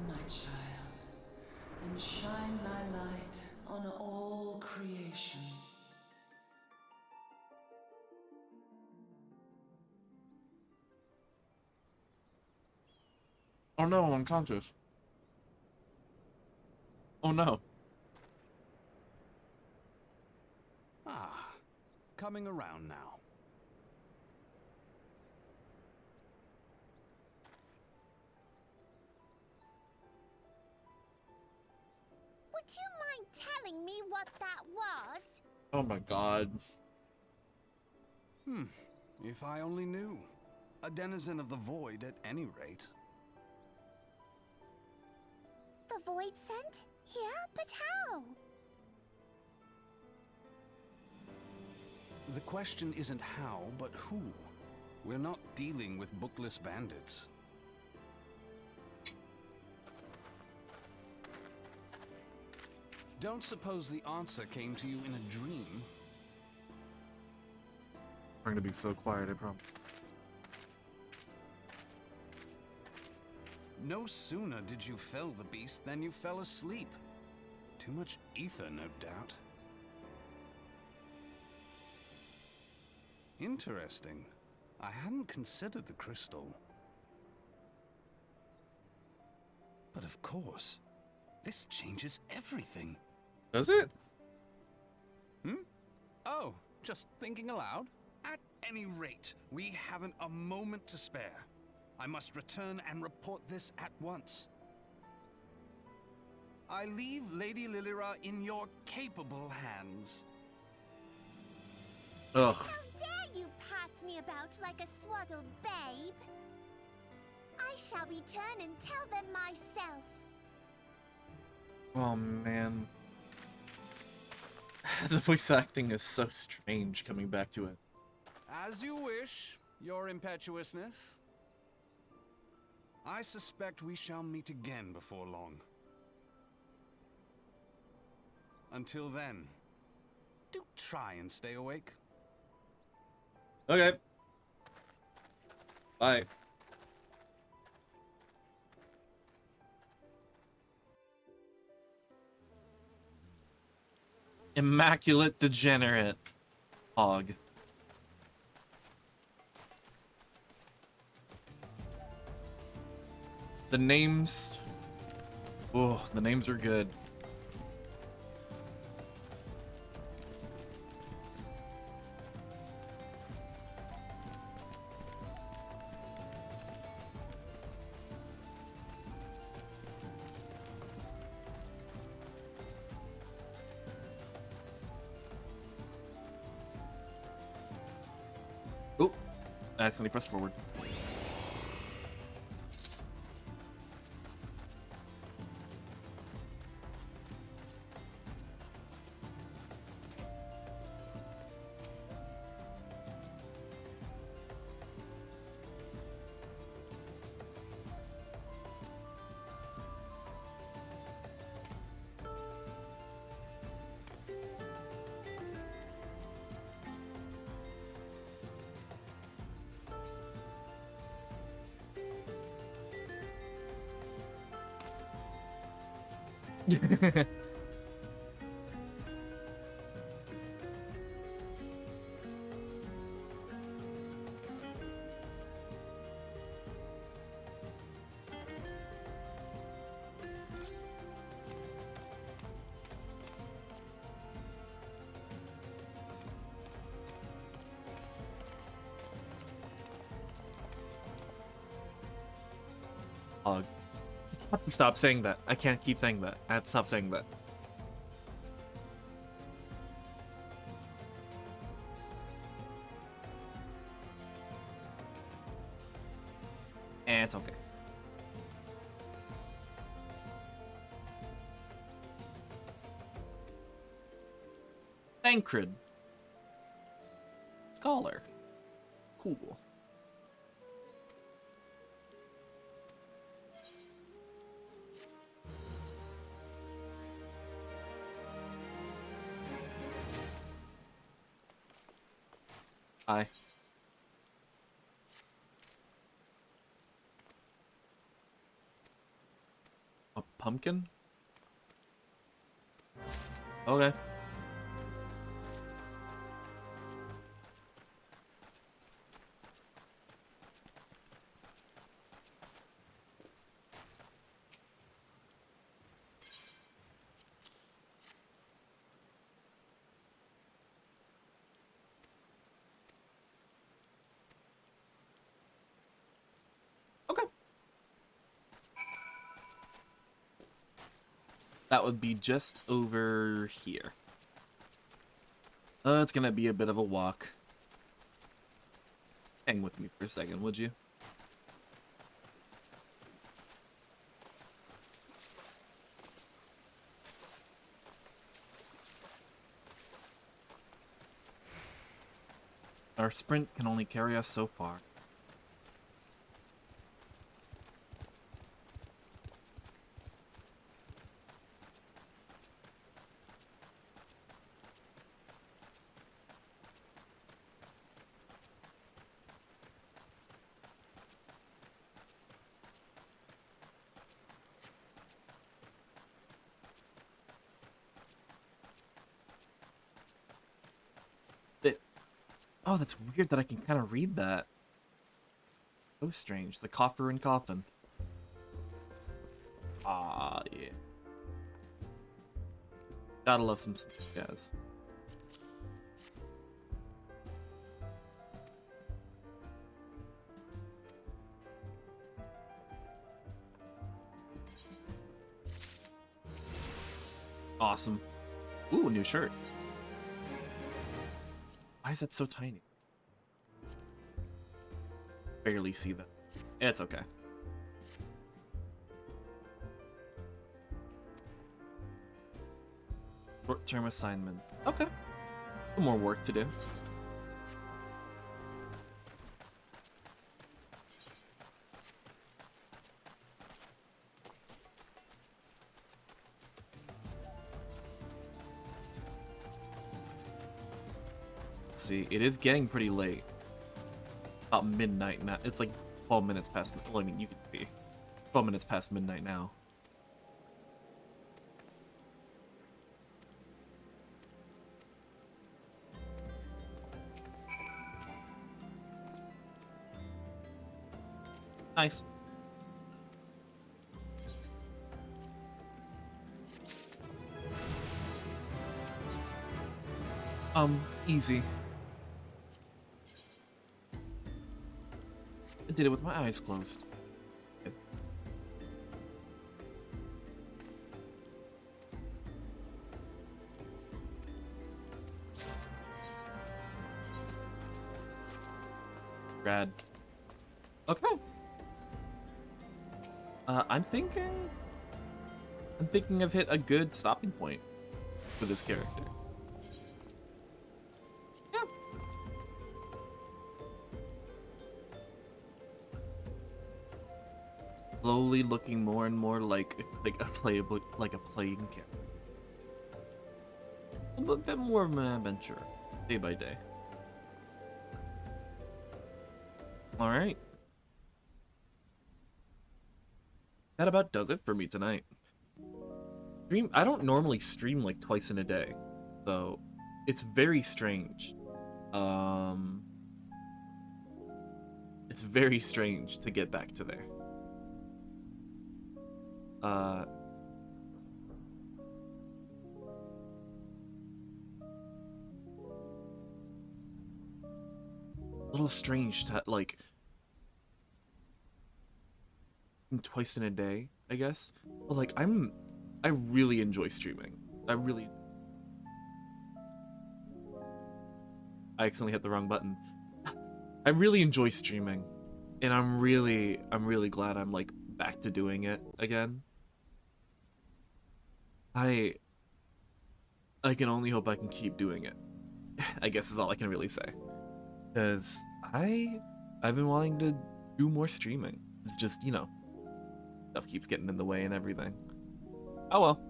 my child, and shine thy light on all creation. Oh no, I'm unconscious. Oh no. Ah, coming around now. Would you mind telling me what that was? Oh my god. If I only knew. A denizen of the void at any rate. The void sent? Here? But how? The question isn't how, but who. We're not dealing with bookless bandits. Don't suppose the answer came to you in a dream. I'm gonna be so quiet, I promise. No sooner did you fell the beast than you fell asleep. Too much ether, no doubt. Interesting. I hadn't considered the crystal. But of course, this changes everything. Does it? Oh, just thinking aloud? At any rate, we haven't a moment to spare. I must return and report this at once. I leave Lady Lilira in your capable hands. Ugh. How dare you pass me about like a swaddled babe? I shall return and tell them myself. Oh man. The voice acting is so strange coming back to it. As you wish, your impetuousness. I suspect we shall meet again before long. Until then, do try and stay awake. Okay. Bye. Immaculate Degenerate. Hog. The names... Oh, the names are good. Oh, I accidentally pressed forward. Hog. I have to stop saying that. I can't keep saying that. I have to stop saying that. It's okay. Thancred. Scholar. Cool. Hi. A pumpkin? Okay. Okay. That would be just over here. It's gonna be a bit of a walk. Hang with me for a second, would you? Our sprint can only carry us so far. Oh, that's weird that I can kind of read that. So strange. The copper and coffin. Ah, yeah. Gotta love some guys. Awesome. Ooh, new shirt. Why is that so tiny? Barely see that. It's okay. Short-term assignments. Okay. Some more work to do. Let's see, it is getting pretty late. About midnight now. It's like 12 minutes past. Well, I mean, you could be 12 minutes past midnight now. Nice. Easy. I did it with my eyes closed. Good. Rad. Okay. I'm thinking I've hit a good stopping point for this character. Yeah. Slowly looking more and more like a playing character. A little bit more of an adventure, day by day. All right. That about does it for me tonight. I don't normally stream like twice in a day, so it's very strange. It's very strange to get back to there. A little strange to like twice in a day, I guess. But like I really enjoy streaming. I accidentally hit the wrong button. I really enjoy streaming, and I'm really glad I'm like back to doing it again. I can only hope I can keep doing it. I guess is all I can really say. Cause I've been wanting to do more streaming. It's just, you know, stuff keeps getting in the way and everything. Oh well.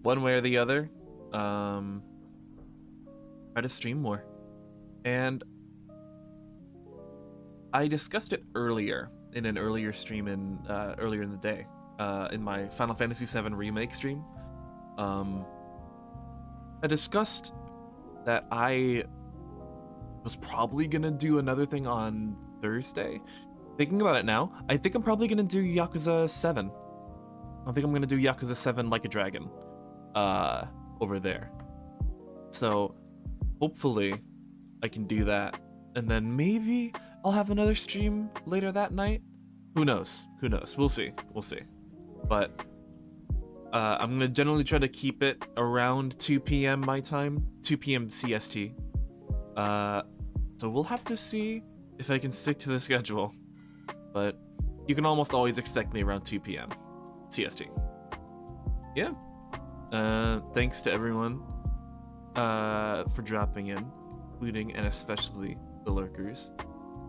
One way or the other, try to stream more. And I discussed it earlier in an earlier stream earlier in the day, in my Final Fantasy VII Remake stream. I discussed that I was probably gonna do another thing on Thursday. Thinking about it now, I think I'm probably gonna do Yakuza 7. I think I'm gonna do Yakuza 7 Like a Dragon, over there. So, hopefully, I can do that, and then maybe I'll have another stream later that night. Who knows? Who knows? We'll see. We'll see. But I'm gonna generally try to keep it around 2 p.m. my time, 2 p.m. CST. So we'll have to see if I can stick to the schedule. But you can almost always expect me around 2 p.m. CST. Yeah. Thanks to everyone for dropping in, including and especially the lurkers.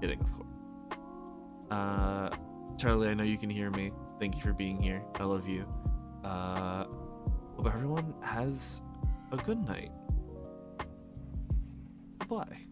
Kidding, of course. Charlie, I know you can hear me. Thank you for being here. I love you. Hope everyone has a good night. Bye.